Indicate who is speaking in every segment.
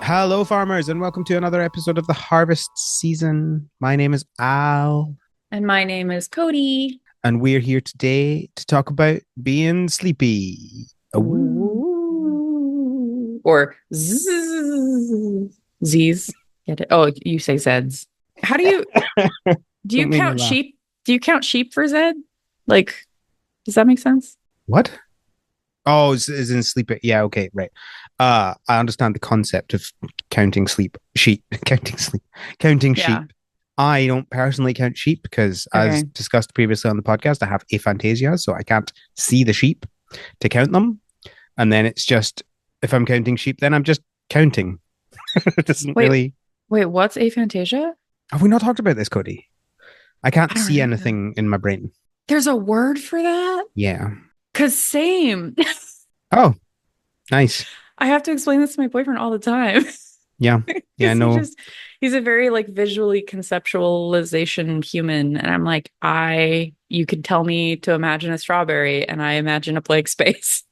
Speaker 1: Hello, farmers, and welcome to another episode of the harvest season. My name is Al,
Speaker 2: And my name is Cody.
Speaker 1: and we're here today to talk about being sleepy. Ooh.
Speaker 2: Ooh. Or Z's. Get it? Oh, you say Zeds. How do you
Speaker 1: Don't make me
Speaker 2: count
Speaker 1: laugh.
Speaker 2: sheep? Do you count sheep for Zed? Like, does that make sense?
Speaker 1: What? Oh, is in sleepy. Yeah, okay, right. I understand the concept of counting sleep, sheep, counting
Speaker 2: Yeah.
Speaker 1: sheep. I don't personally count sheep because, as
Speaker 2: Okay.
Speaker 1: discussed previously on the podcast, I have aphantasia, so I can't see the sheep to count them. And then it's just if I'm counting sheep, then I'm just counting. It doesn't
Speaker 2: Wait,
Speaker 1: really.
Speaker 2: wait, what's aphantasia?
Speaker 1: Have we not talked about this, Cody? I
Speaker 2: I
Speaker 1: can't
Speaker 2: don't
Speaker 1: see
Speaker 2: remember.
Speaker 1: anything in my brain.
Speaker 2: There's a word for that?
Speaker 1: Yeah.
Speaker 2: 'Cause same.
Speaker 1: Oh, nice.
Speaker 2: I have to explain this to my boyfriend all the time.
Speaker 1: Yeah. Yeah.
Speaker 2: Because
Speaker 1: No.
Speaker 2: he's a very like visually conceptualization human. And I'm like, you could tell me to imagine a strawberry and I imagine a plague space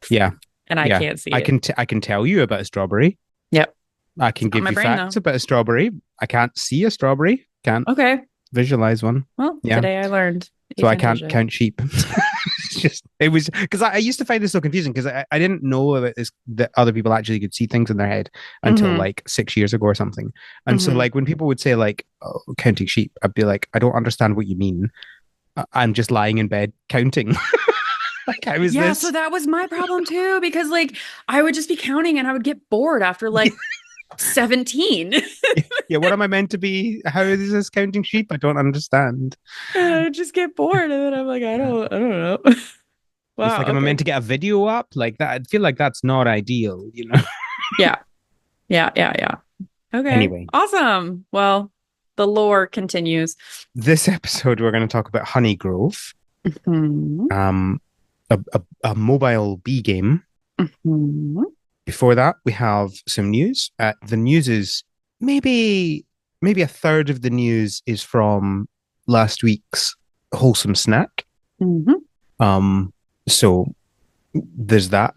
Speaker 1: Yeah.
Speaker 2: and I
Speaker 1: Yeah.
Speaker 2: can't see
Speaker 1: I
Speaker 2: it.
Speaker 1: can. I can tell you about a strawberry.
Speaker 2: Yep.
Speaker 1: I
Speaker 2: It's
Speaker 1: can
Speaker 2: not
Speaker 1: give
Speaker 2: my
Speaker 1: you
Speaker 2: brain
Speaker 1: facts
Speaker 2: though.
Speaker 1: about a strawberry. I can't see a strawberry. Can't
Speaker 2: Okay.
Speaker 1: visualize one.
Speaker 2: Well,
Speaker 1: Yeah.
Speaker 2: today I learned
Speaker 1: So I can't
Speaker 2: aphantasia.
Speaker 1: count sheep. It's just it was because I used to find this so confusing because I didn't know that this that other people actually could see things in their head until
Speaker 2: Mm-hmm.
Speaker 1: like 6 years ago or something. And so
Speaker 2: Mm-hmm.
Speaker 1: like when people would say like oh, counting sheep, I'd be like, I don't understand what you mean. I'm just lying in bed counting. Like how is
Speaker 2: Yeah, so
Speaker 1: this?
Speaker 2: that was my problem too, because like I would just be counting and I would get bored after like 17.
Speaker 1: Yeah, what am I meant to be? How is this counting sheep? I don't understand.
Speaker 2: And I would just get bored. And then I'm like, I don't know.
Speaker 1: It's like,
Speaker 2: Wow,
Speaker 1: am I
Speaker 2: okay.
Speaker 1: meant to get a video up like that? I feel like that's not ideal, you know?
Speaker 2: Yeah. Yeah. Okay.
Speaker 1: Anyway,
Speaker 2: Awesome. Well, the lore continues.
Speaker 1: this episode we're going to talk about Honey Grove,
Speaker 2: Hmm.
Speaker 1: um, a mobile bee game.
Speaker 2: Hmm.
Speaker 1: Before that, we have some news. The news is maybe a third of the news is from last week's wholesome snack.
Speaker 2: Hmm.
Speaker 1: Um, so there's that.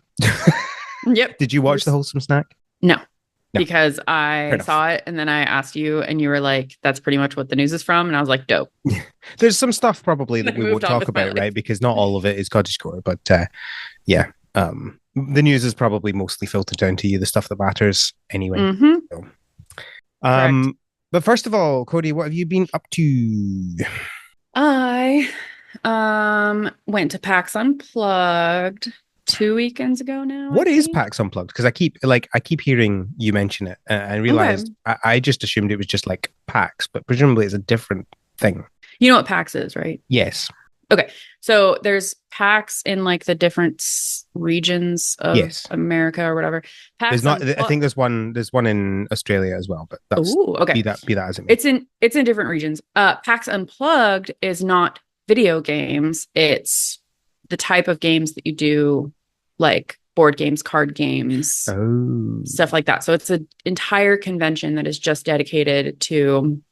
Speaker 2: Yep.
Speaker 1: Did you watch the
Speaker 2: There's
Speaker 1: wholesome snack?
Speaker 2: no,
Speaker 1: No,
Speaker 2: because
Speaker 1: fair
Speaker 2: I
Speaker 1: enough.
Speaker 2: saw it and then I asked you and you were like, that's pretty much what the news is from. And I was like, dope.
Speaker 1: There's some stuff probably
Speaker 2: And
Speaker 1: that
Speaker 2: I
Speaker 1: we
Speaker 2: moved
Speaker 1: won't
Speaker 2: on
Speaker 1: talk
Speaker 2: with my
Speaker 1: about, right?
Speaker 2: life.
Speaker 1: Because not all of it is cottage core, but yeah, the news is probably mostly filtered down to you, the stuff that matters anyway.
Speaker 2: Hmm.
Speaker 1: So,
Speaker 2: Correct.
Speaker 1: but first of all, Cody, what have you been up to?
Speaker 2: I went to PAX Unplugged 2 weekends ago now, I
Speaker 1: What is
Speaker 2: think.
Speaker 1: PAX Unplugged? Because I keep hearing you mention it, and I
Speaker 2: Okay.
Speaker 1: realized I just assumed it was just like PAX, but presumably it's a different thing.
Speaker 2: You know what PAX is, right?
Speaker 1: Yes,
Speaker 2: Okay. So there's PAX in like the different regions of
Speaker 1: yes.
Speaker 2: America or whatever.
Speaker 1: There's
Speaker 2: PAX
Speaker 1: not. I
Speaker 2: Unplugged.
Speaker 1: think there's one in Australia as well, but that's
Speaker 2: Oh, okay.
Speaker 1: be that as it may.
Speaker 2: It's in different regions. PAX Unplugged is not video games. It's the type of games that you do, like board games, card games,
Speaker 1: Oh,
Speaker 2: stuff like that. So it's an entire convention that is just dedicated to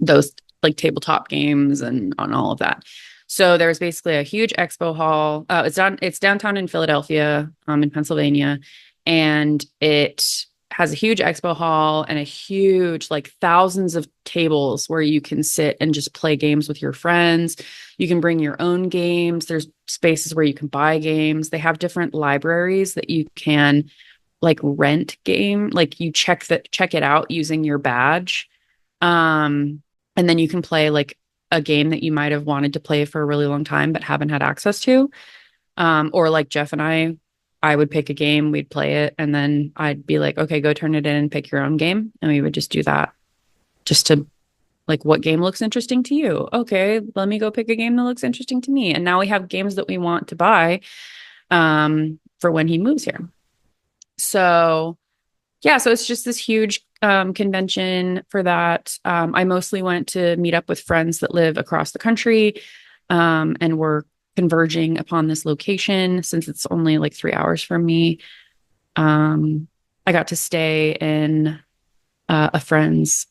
Speaker 2: those like tabletop games and on all of that. So there's basically a huge expo hall. It's downtown in Philadelphia, in Pennsylvania, and it has a huge expo hall and a huge like thousands of tables where you can sit and just play games with your friends. You can bring your own games. There's spaces where you can buy games. They have different libraries that you can like rent game, like you check it out using your badge. And then you can play like a game that you might have wanted to play for a really long time but haven't had access to. Or like Jeff and I would pick a game, we'd play it, and then I'd be like, okay, go turn it in and pick your own game. And we would just do that just to like, what game looks interesting to you? Okay, let me go pick a game that looks interesting to me. And now we have games that we want to buy for when he moves here. So yeah, so it's just this huge convention for that. I mostly went to meet up with friends that live across the country, and we're converging upon this location since it's only like 3 hours from me. Um, I got to stay in a friend's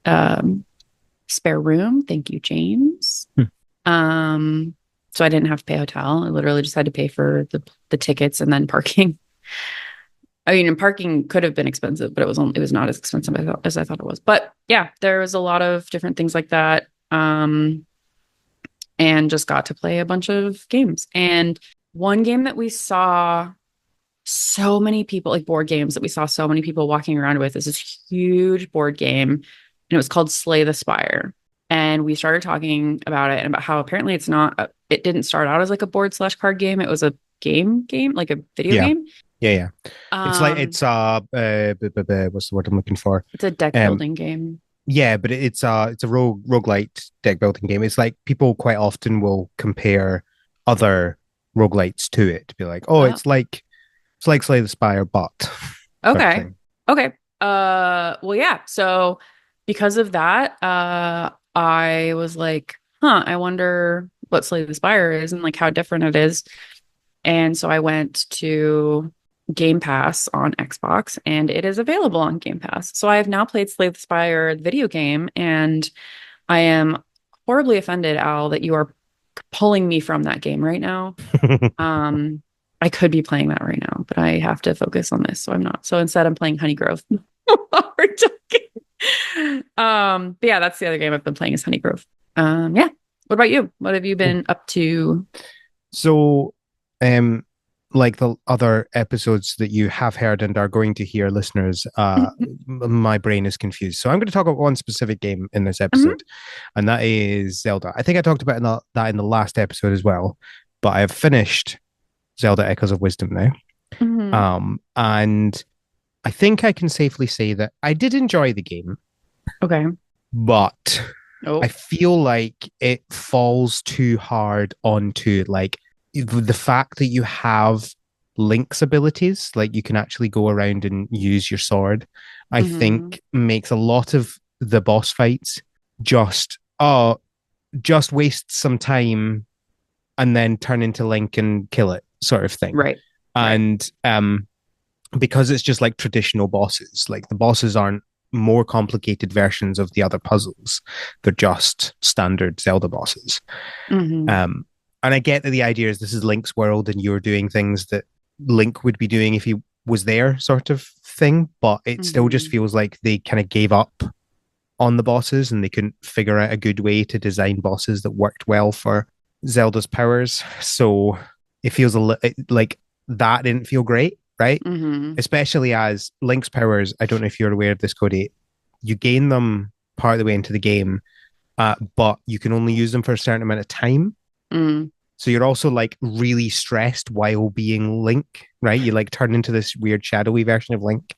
Speaker 2: um, spare room. Thank you, James.
Speaker 1: hmm.
Speaker 2: So I didn't have to pay a hotel. I literally just had to pay for the tickets and then parking. I mean, and parking could have been expensive, but it was not as expensive as I thought it was. But yeah, there was a lot of different things like that. And just got to play a bunch of games. And one game that we saw so many people, like board games that we saw so many people walking around with, is this huge board game. And it was called Slay the Spire. And we started talking about it and about how apparently it didn't start out as like a board slash card game. It was a game, like a video
Speaker 1: Yeah,
Speaker 2: game.
Speaker 1: yeah, yeah. It's like
Speaker 2: Um,
Speaker 1: what's the word I'm looking for?
Speaker 2: it's a deck
Speaker 1: Um,
Speaker 2: building game.
Speaker 1: yeah, but it's a roguelite deck building game. It's like people quite often will compare other roguelites to it to be like, oh,
Speaker 2: Oh,
Speaker 1: it's like Slay the Spire, but sort of
Speaker 2: okay.
Speaker 1: thing.
Speaker 2: Okay. Well, yeah. So because of that, I was like, huh, I wonder what Slay the Spire is and like how different it is. And so I went to Game Pass on Xbox and it is available on Game Pass. So I have now played Slay the Spire, the video game, and I am horribly offended, Al, that you are pulling me from that game right now. Um, I could be playing that right now, but I have to focus on this, so I'm not. So instead, I'm playing Honey Grove while we're talking. But yeah, that's the other game I've been playing is Honey Grove. Yeah. What about you? What have you been up to?
Speaker 1: So, um, like the other episodes that you have heard and are going to hear, listeners, my brain is confused. So I'm going to talk about one specific game in this
Speaker 2: Mhm,
Speaker 1: episode, and that is Zelda. I think I talked about that in the last episode as well, but I have finished Zelda Echoes of Wisdom now.
Speaker 2: mhm.
Speaker 1: And I think I can safely say that I did enjoy the game,
Speaker 2: Okay.
Speaker 1: but I
Speaker 2: Oh.
Speaker 1: feel like it falls too hard onto like the fact that you have Link's abilities, like you can actually go around and use your sword, I
Speaker 2: Hmm.
Speaker 1: think makes a lot of the boss fights just just waste some time and then turn into Link and kill it, sort of thing.
Speaker 2: Right. Right.
Speaker 1: And because it's just like traditional bosses. Like the bosses aren't more complicated versions of the other puzzles. They're just standard Zelda bosses.
Speaker 2: Hmm.
Speaker 1: Um, and I get that the idea is this is Link's world and you're doing things that Link would be doing if he was there, sort of thing. But it still just
Speaker 2: Hmm.
Speaker 1: feels like they kind of gave up on the bosses and they couldn't figure out a good way to design bosses that worked well for Zelda's powers. So it feels like that didn't feel great, right?
Speaker 2: Hmm.
Speaker 1: Especially as Link's powers, I don't know if you're aware of this, Cody, you gain them part of the way into the game, but you can only use them for a certain amount of time.
Speaker 2: Mm.
Speaker 1: So you're also like really stressed while being Link, right? You like turn into this weird shadowy version of Link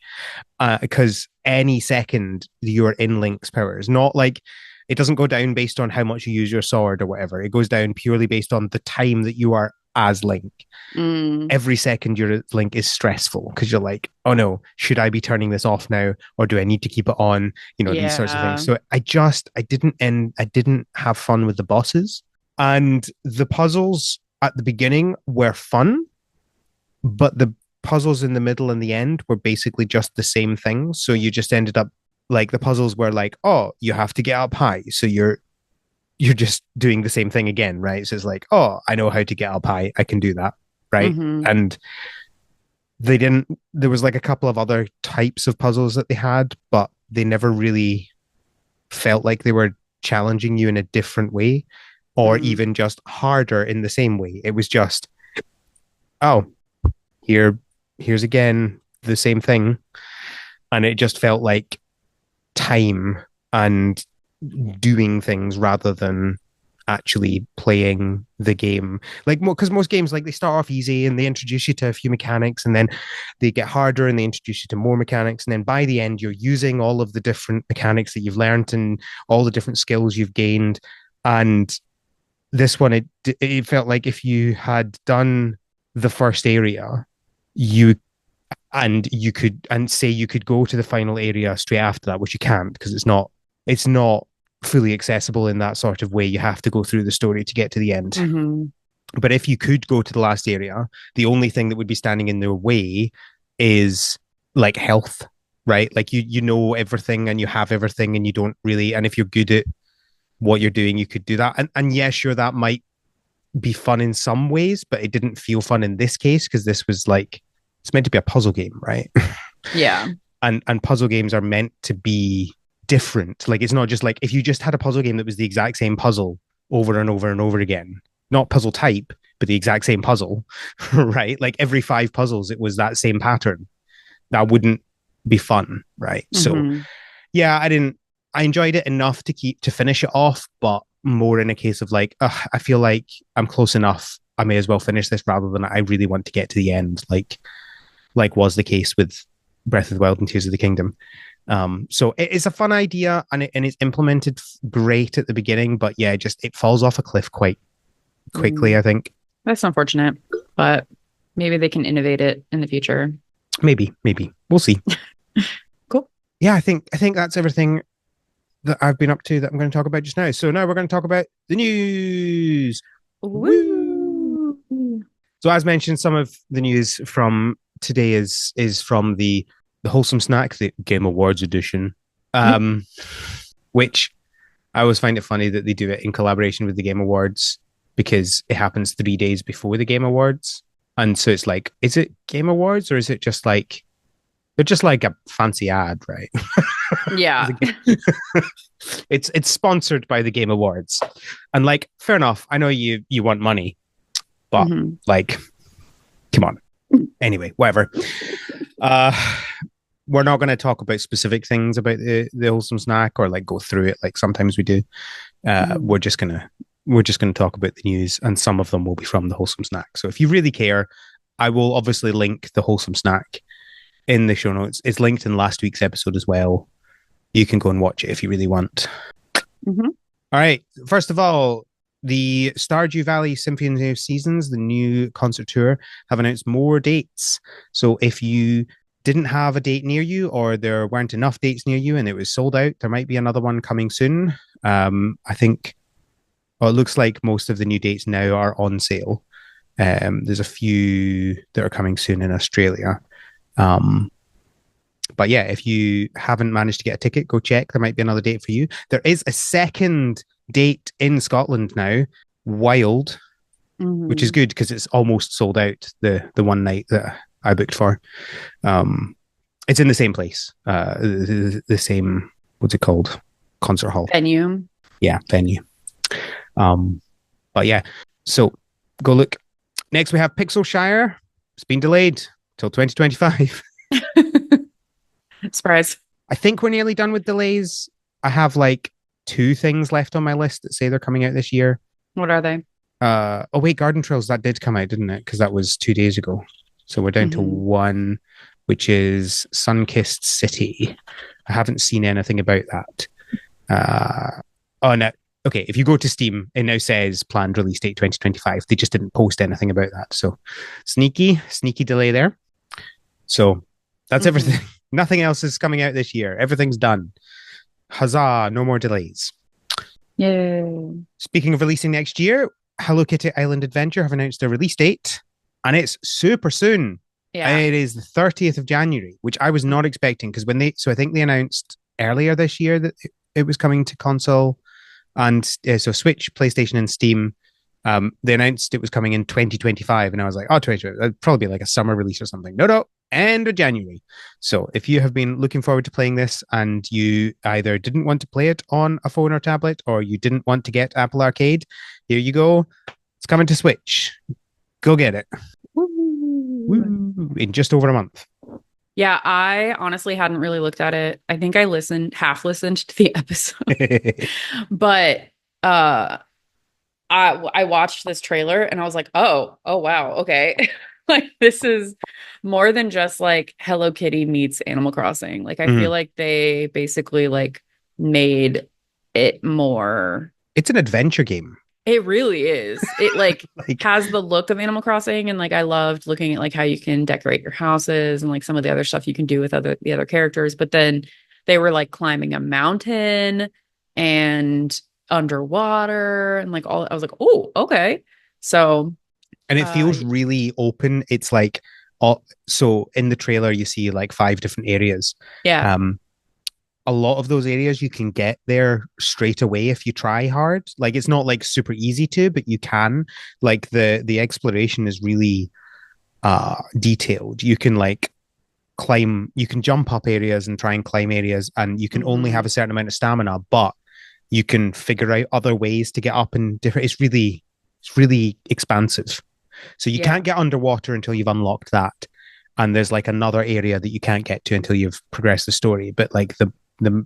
Speaker 1: because any second you're in Link's powers, not like it doesn't go down based on how much you use your sword or whatever. It goes down purely based on the time that you are as Link.
Speaker 2: Mm.
Speaker 1: Every second you're Link is stressful because you're like, oh no, should I be turning this off now or do I need to keep it on? You know, these sorts of things.
Speaker 2: Yeah.
Speaker 1: So I didn't have fun with the bosses. And the puzzles at the beginning were fun, but the puzzles in the middle and the end were basically just the same thing. So you just ended up like the puzzles were like, oh, you have to get up high. So you're just doing the same thing again, right? So it's like, oh, I know how to get up high. I can do that, right?
Speaker 2: Hmm.
Speaker 1: And they didn't. There was like a couple of other types of puzzles that they had, but they never really felt like they were challenging you in a different way, or
Speaker 2: Mm.
Speaker 1: even just harder in the same way. It was just, oh, here, here's again the same thing, and it just felt like time and doing things rather than actually playing the game. Like, because most games, like, they start off easy and they introduce you to a few mechanics and then they get harder and they introduce you to more mechanics. And then by the end, you're using all of the different mechanics that you've learned and all the different skills you've gained. And this one, it felt like if you had done the first area, you you could and say you could go to the final area straight after that, which you can't because it's not fully accessible in that sort of way. You have to go through the story to get to the end.
Speaker 2: Hmm.
Speaker 1: But if you could go to the last area, the only thing that would be standing in their way is like health, right? Like you know everything and you have everything and you don't really and if you're good at what you're doing, you could do that. And yeah, sure, that might be fun in some ways, but it didn't feel fun in this case because this was like it's meant to be a puzzle game, right?
Speaker 2: Yeah.
Speaker 1: And puzzle games are meant to be different. Like it's not just like if you just had a puzzle game that was the exact same puzzle over and over and over again, not puzzle type, but the exact same puzzle, right? Like every five puzzles, it was that same pattern. That wouldn't be fun, right? So
Speaker 2: Hmm.
Speaker 1: yeah, I enjoyed it enough to finish it off, but more in a case of like, I feel like I'm close enough. I may as well finish this rather than I really want to get to the end, like was the case with Breath of the Wild and Tears of the Kingdom. So it's a fun idea and it's implemented great at the beginning, but yeah, just it falls off a cliff quite quickly,
Speaker 2: Mm.
Speaker 1: I think.
Speaker 2: That's unfortunate, but maybe they can innovate it in the future.
Speaker 1: Maybe. We'll see.
Speaker 2: Cool.
Speaker 1: Yeah, I think that's everything that I've been up to that I'm going to talk about just now. So now we're going to talk about the news. Woo!
Speaker 2: Woo!
Speaker 1: So as mentioned, some of the news from today is from the Wholesome Snack, the Game Awards edition, um, which I always find it funny that they do it in collaboration with the Game Awards because it happens 3 days before the Game Awards, and so it's like, is it Game Awards or is it just like they're just like a fancy ad, right?
Speaker 2: Yeah.
Speaker 1: It's sponsored by the Game Awards, and like fair enough. I know you want money, but
Speaker 2: Hmm.
Speaker 1: like, come on. Anyway, whatever. Uh, we're not going to talk about specific things about the wholesome snack or like go through it like sometimes we do. Uh,
Speaker 2: Hmm.
Speaker 1: we're just gonna we're just gonna talk about the news, and some of them will be from the wholesome snack. So if you really care, I will obviously link the wholesome snack in the show notes. It's linked in last week's episode as well. You can go and watch it if you really want.
Speaker 2: Hmm.
Speaker 1: All right. First of all, the Stardew Valley Symphony of Seasons, the new concert tour, have announced more dates. So if you didn't have a date near you or there weren't enough dates near you and it was sold out, there might be another one coming soon. I think, well, it looks like most of the new dates now are on sale. There's a few that are coming soon in Australia. Um, but yeah, if you haven't managed to get a ticket, go check. There might be another date for you. There is a second date in Scotland now, Wild, which is
Speaker 2: Hmm.
Speaker 1: good because it's almost sold out the one night that I booked for. Um, it's in the same place, the same, what's it called? Concert hall.
Speaker 2: Venue.
Speaker 1: Yeah, venue. Um, but yeah, so go look. Next, we have Pixelshire. It's been delayed till 2025.
Speaker 2: Surprise.
Speaker 1: I think we're nearly done with delays. I have like two things left on my list that say they're coming out this year.
Speaker 2: What are they?
Speaker 1: Oh wait, Garden Trails that did come out, didn't it? Because that was 2 days ago. So we're down to
Speaker 2: Hmm.
Speaker 1: one, which is Sunkissed City. I haven't seen anything about that. Oh no. Okay, if you go to Steam, it now says planned release date 2025. They just didn't post anything about that. So sneaky delay there. So that's
Speaker 2: Hmm.
Speaker 1: everything. Nothing else is coming out this year. Everything's done. Huzzah, no more delays.
Speaker 2: Yay.
Speaker 1: Speaking of releasing next year, Hello Kitty Island Adventure have announced their release date, and it's super soon.
Speaker 2: Yeah.
Speaker 1: It is the 30th of January, which I was not expecting because so I think they announced earlier this year that it was coming to console and so Switch, PlayStation, and Steam. They announced it was coming in 2025, and I was like, oh, 2020, that'd probably be like a summer release or something. No, end of January. So if you have been looking forward to playing this and you either didn't want to play it on a phone or tablet, or you didn't want to get Apple Arcade, here you go. It's coming to Switch. Go get it.
Speaker 2: Woo.
Speaker 1: Woo! In just over a month.
Speaker 2: Yeah, I honestly hadn't really looked at it. I think I half listened to the episode, but uh I watched this trailer and I was like, oh wow, okay. Like this is more than just like Hello Kitty meets Animal Crossing. Like I feel
Speaker 1: Mhm.
Speaker 2: like they basically like made it more.
Speaker 1: It's an adventure game.
Speaker 2: It really is. It like
Speaker 1: Like,
Speaker 2: has the look of Animal Crossing and like I loved looking at like how you can decorate your houses and like some of the other stuff you can do with the other characters. But then they were like climbing a mountain and underwater and like all I was like, oh, okay. So
Speaker 1: and it
Speaker 2: uh
Speaker 1: feels really open. It's like, so in the trailer, you see like five different areas.
Speaker 2: yeah.
Speaker 1: Um, a lot of those areas you can get there straight away if you try hard. Like it's not like super easy to, but you can. Like the exploration is really detailed. You can like climb, you can jump up areas and try and climb areas, and you can only have
Speaker 2: Hmm.
Speaker 1: a certain amount of stamina, but you can figure out other ways to get up in different. It's really expansive. So you
Speaker 2: Yeah.
Speaker 1: can't get underwater until you've unlocked that, and there's like another area that you can't get to until you've progressed the story. But like the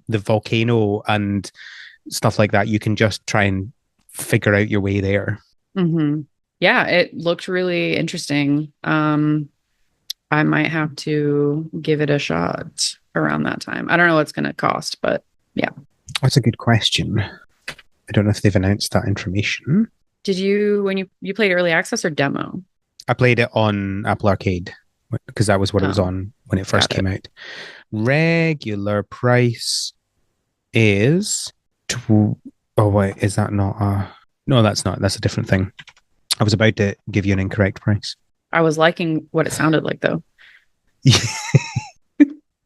Speaker 1: volcano and stuff like that, you can just try and figure out your way there.
Speaker 2: Hmm. Yeah, it looked really interesting. I might have to give it a shot around that time. I don't know what it's going to cost, but yeah.
Speaker 1: That's a good question. I don't know if they've announced that information.
Speaker 2: Did you when you played early access or demo?
Speaker 1: I played it on Apple Arcade because that was what it was
Speaker 2: Oh,
Speaker 1: on when it first
Speaker 2: got
Speaker 1: came
Speaker 2: it.
Speaker 1: out. Regular price is oh wait, is that not a no, that's not. That's a different thing. I was about to give you an incorrect price.
Speaker 2: I was liking what it sounded like though.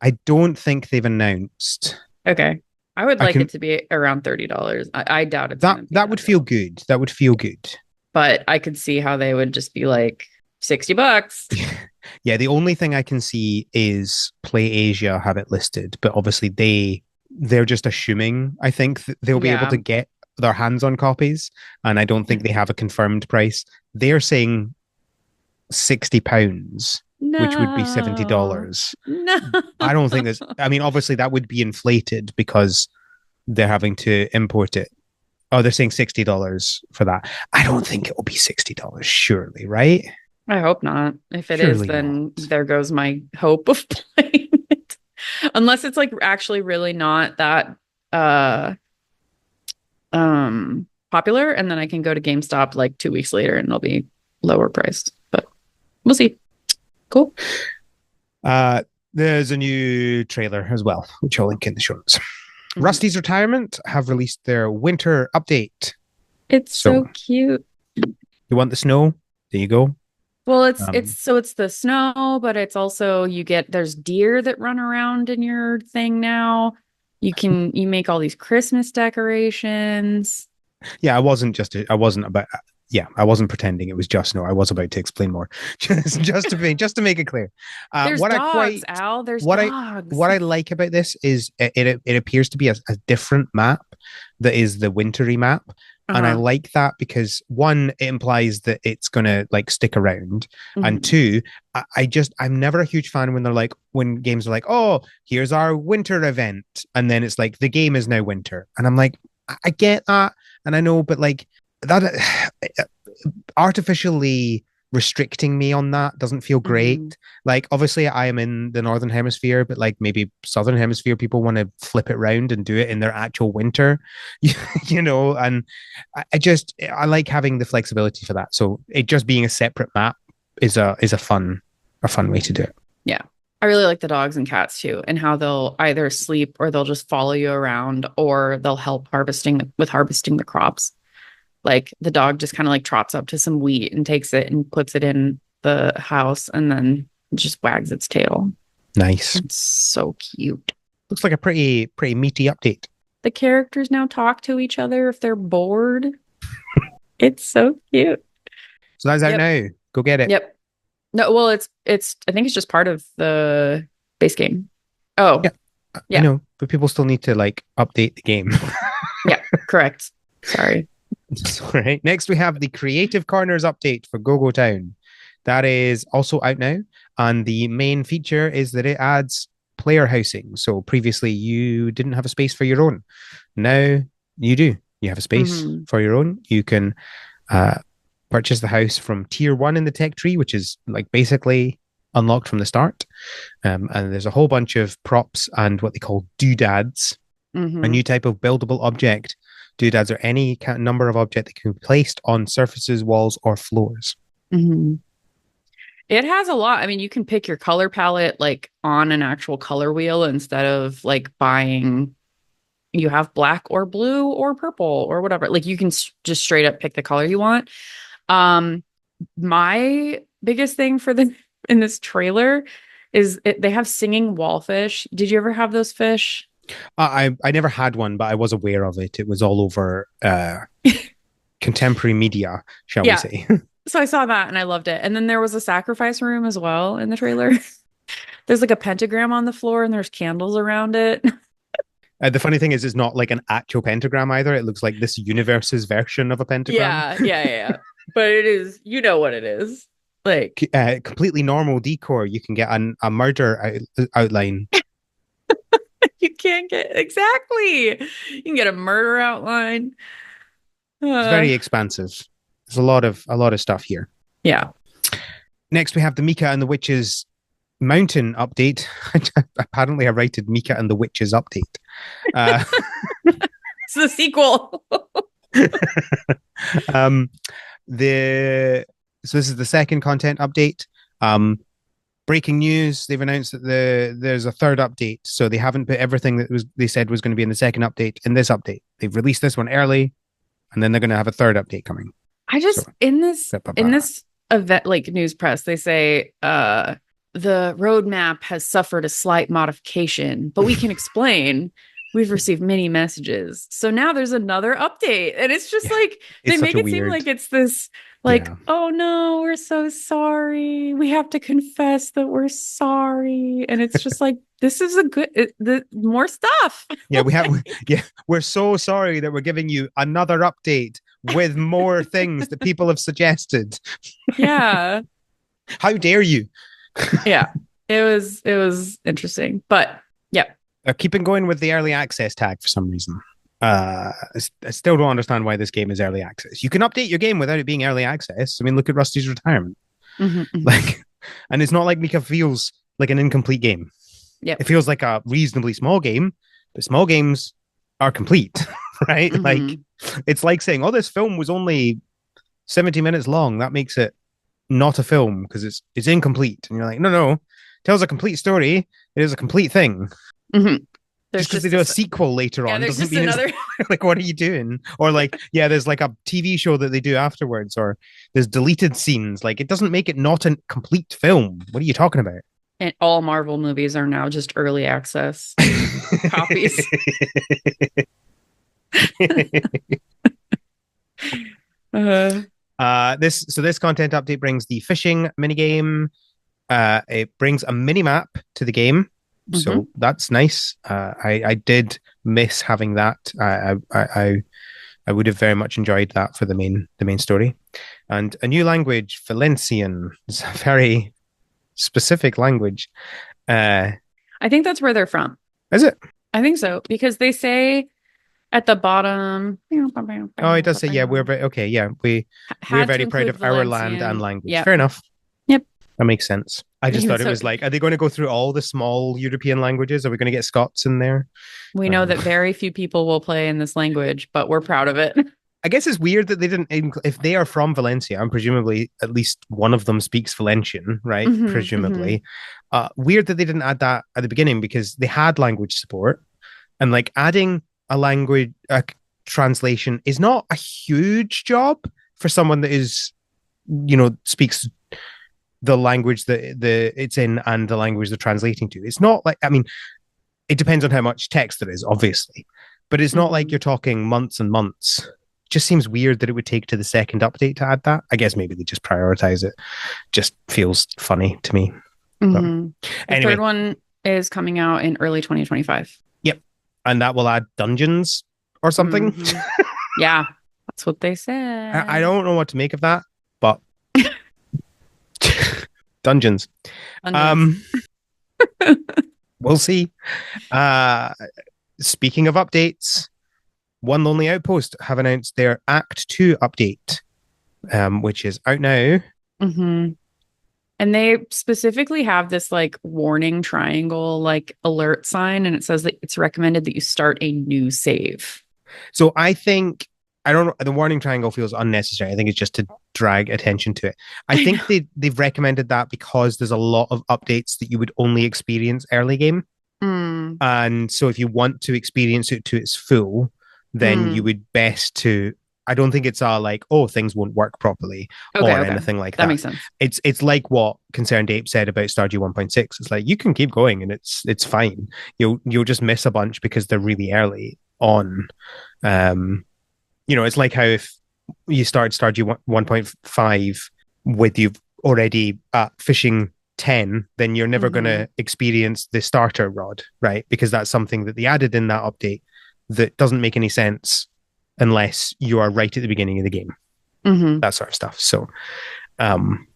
Speaker 1: I don't think they've announced.
Speaker 2: Okay. I would
Speaker 1: I
Speaker 2: like it
Speaker 1: can
Speaker 2: to be around $30. I doubt it's
Speaker 1: that
Speaker 2: going to be
Speaker 1: that would
Speaker 2: that
Speaker 1: feel
Speaker 2: though.
Speaker 1: good. That would feel good.
Speaker 2: But I could see how they would just be like $60.
Speaker 1: Yeah, the only thing I can see is Play Asia have it listed, but obviously they're just assuming. I think they'll be able to
Speaker 2: Yeah.
Speaker 1: get their hands on copies, and I don't think they have a confirmed price. They're saying £60, which would be
Speaker 2: No.
Speaker 1: $70.
Speaker 2: No.
Speaker 1: I don't think there's. I mean, obviously that would be inflated because they're having to import it. Oh, they're saying $60 for that. I don't think it will be $60, surely, right?
Speaker 2: I hope not. If it is,
Speaker 1: Surely
Speaker 2: then
Speaker 1: not.
Speaker 2: there goes my hope of playing it. Unless it's like actually really not that uh popular, and then I can go to GameStop like 2 weeks later and it'll be lower priced. But we'll see. Cool.
Speaker 1: Uh, there's a new trailer as well, which I'll link in the show notes.
Speaker 2: Mhm.
Speaker 1: Rusty's Retirement have released their winter update.
Speaker 2: It's
Speaker 1: So
Speaker 2: so cute.
Speaker 1: you want the snow? There you go.
Speaker 2: Well, it's
Speaker 1: Um,
Speaker 2: so it's the snow, but it's also there's deer that run around in your thing now. You make all these Christmas decorations.
Speaker 1: yeah, I wasn't about, yeah, I wasn't pretending it was just snow. I was about to explain more, just to make it clear.
Speaker 2: There's
Speaker 1: What I
Speaker 2: dogs,
Speaker 1: quite,
Speaker 2: Al. There's
Speaker 1: what I,
Speaker 2: dogs.
Speaker 1: what I like about this is it appears to be a different map that is the wintry map. And I
Speaker 2: Uh-huh.
Speaker 1: like that because one, it implies that it's gonna like stick around, and
Speaker 2: Mhm.
Speaker 1: two, I'm never a huge fan when they're like when games are like, oh, here's our winter event, and then it's like the game is now winter, and I'm like, I get that, and I know, but like that artificially restricting me on that doesn't feel
Speaker 2: Mhm.
Speaker 1: great. Like, obviously, I am in the northern hemisphere, but like maybe southern hemisphere people want to flip it around and do it in their actual winter, you know. And I like having the flexibility for that. So it just being a separate map is a fun way to do it.
Speaker 2: Yeah. I really like the dogs and cats too, and how they'll either sleep or they'll just follow you around or they'll help harvesting the crops. Like the dog just kind of like trots up to some wheat and takes it and puts it in the house and then just wags its tail.
Speaker 1: Nice.
Speaker 2: It's so cute.
Speaker 1: Looks like a pretty meaty update.
Speaker 2: The characters now talk to each other if they're bored. It's so cute.
Speaker 1: So that's out
Speaker 2: Yep.
Speaker 1: now. Go get it.
Speaker 2: Yep. No, well, it's I think it's just part of the base game. Oh,
Speaker 1: Yeah, I
Speaker 2: yeah.
Speaker 1: know, but people still need to like update the game.
Speaker 2: Yeah, correct. Sorry.
Speaker 1: All right. Next, we have the Creative Corners update for GoGo Town. That is also out now. And the main feature is that it adds player housing. So previously, you didn't have a space for your own. Now you do. You have a space
Speaker 2: Hmm.
Speaker 1: for your own. You can uh, purchase the house from tier one in the tech tree, which is like basically unlocked from the start. And there's a whole bunch of props and what they call doodads, a
Speaker 2: Hmm.
Speaker 1: new type of buildable object. Doodads are any number of object that can be placed on surfaces, walls, or floors.
Speaker 2: Hmm. It has a lot. I mean, you can pick your color palette like on an actual color wheel instead of like buying, you have black or blue or purple or whatever. Like you can just straight up pick the color you want. Um, my biggest thing for the in this trailer is they have singing wallfish. Did you ever have those fish?
Speaker 1: I never had one, but I was aware of it. It was all over contemporary media, shall we
Speaker 2: Yeah.
Speaker 1: say?
Speaker 2: So I saw that and I loved it. And then there was a sacrifice room as well in the trailer. There's like a pentagram on the floor and there's candles around it.
Speaker 1: The funny thing is, it's not like an actual pentagram either. It looks like this universe's version of a pentagram.
Speaker 2: Yeah. But it is, you know what it is. Like,
Speaker 1: Completely normal decor. You can get a murder outline.
Speaker 2: you can't get exactly. You can get a murder outline.
Speaker 1: It's very expansive. There's a lot of stuff here.
Speaker 2: Yeah.
Speaker 1: Next, we have the Mika and the Witches Mountain update. Apparently, I rated Mika and the Witches update.
Speaker 2: It's the sequel.
Speaker 1: So this is the second content update. Breaking news: they've announced that there's a third update. So they haven't put everything that they said was going to be in the second update in this update. They've released this one early, and then they're going to have a third update coming.
Speaker 2: I just in this event, like news press, they say the roadmap has suffered a slight modification, but we can explain. We've received many messages. So now there's another update. And it's just like they make it seem like it's this oh no, we're so sorry. We have to confess that we're sorry. And it's just like this is more stuff.
Speaker 1: We're so sorry that we're giving you another update with more things that people have suggested.
Speaker 2: Yeah.
Speaker 1: How dare you?
Speaker 2: Yeah. It was interesting. But yeah.
Speaker 1: They're keeping going with the early access tag for some reason. I still don't understand why this game is early access. You can update your game without it being early access. I mean, look at Rusty's retirement. And it's not like Mika feels like an incomplete game.
Speaker 2: Yeah,
Speaker 1: it feels like a reasonably small game, but small games are complete, right? Like it's like saying, "Oh, this film was only 70 minutes long. That makes it not a film because it's incomplete." And you're like, "No, tells a complete story. It is a complete thing." Just because they do a sequel later on doesn't mean it's like, what are you doing? Or like, there's like a TV show that they do afterwards, or there's deleted scenes. Like, it doesn't make it not a complete film. What are you talking about?
Speaker 2: And all Marvel movies are now just early access copies.
Speaker 1: This content update brings the fishing minigame. It brings a mini map to the game. So that's nice. I did miss having that. I would have very much enjoyed that for the main story. And a new language, Valencian. It's a very specific language.
Speaker 2: I think that's where they're from.
Speaker 1: Is it?
Speaker 2: I think so, because they say at the bottom.
Speaker 1: Oh, it does say, we're very we're very proud of our land and language. Yep. Fair enough.
Speaker 2: Yep.
Speaker 1: That makes sense. I just thought it was like, are they going to go through all the small European languages? Are we going to get Scots in there?
Speaker 2: We know that very few people will play in this language, but we're proud of it.
Speaker 1: I guess it's weird that they didn't, if they are from Valencia, and presumably at least one of them speaks Valencian, right? Presumably. Weird that they didn't add that at the beginning because they had language support, and like adding a language translation is not a huge job for someone that is, speaks the language that it's in and the language they're translating to. It's not like, I mean, it depends on how much text there is, obviously, but it's not like you're talking months and months. It just seems weird that it would take to the second update to add that. I guess maybe they just prioritize it. Just feels funny to me.
Speaker 2: The third one is coming out in early 2025.
Speaker 1: Yep. And that will add dungeons or something.
Speaker 2: Yeah, that's what they said.
Speaker 1: I don't know what to make of that, but Dungeons. We'll see. Speaking of updates, One Lonely Outpost have announced their Act 2 update, which is out now.
Speaker 2: And they specifically have this like warning triangle, like alert sign, and it says that it's recommended that you start a new save.
Speaker 1: So I think, I don't know, the warning triangle feels unnecessary. I think it's just to drag attention to it. I think they've recommended that because there's a lot of updates that you would only experience early game. And so if you want to experience it to its full, then you would best to, I don't think it's like, oh, things won't work properly or anything like that.
Speaker 2: That makes sense.
Speaker 1: It's like what Concerned Ape said about Stardew 1.6. It's like, you can keep going and it's fine. You'll just miss a bunch because they're really early on. It's like how if you start Stardew 1.5 with you already at fishing 10, then you're never going
Speaker 2: Mm-hmm.
Speaker 1: to experience the starter rod, right? Because that's something that they added in that update that doesn't make any sense unless you are right at the beginning of the game,
Speaker 2: Mm-hmm.
Speaker 1: that sort of stuff. So, um,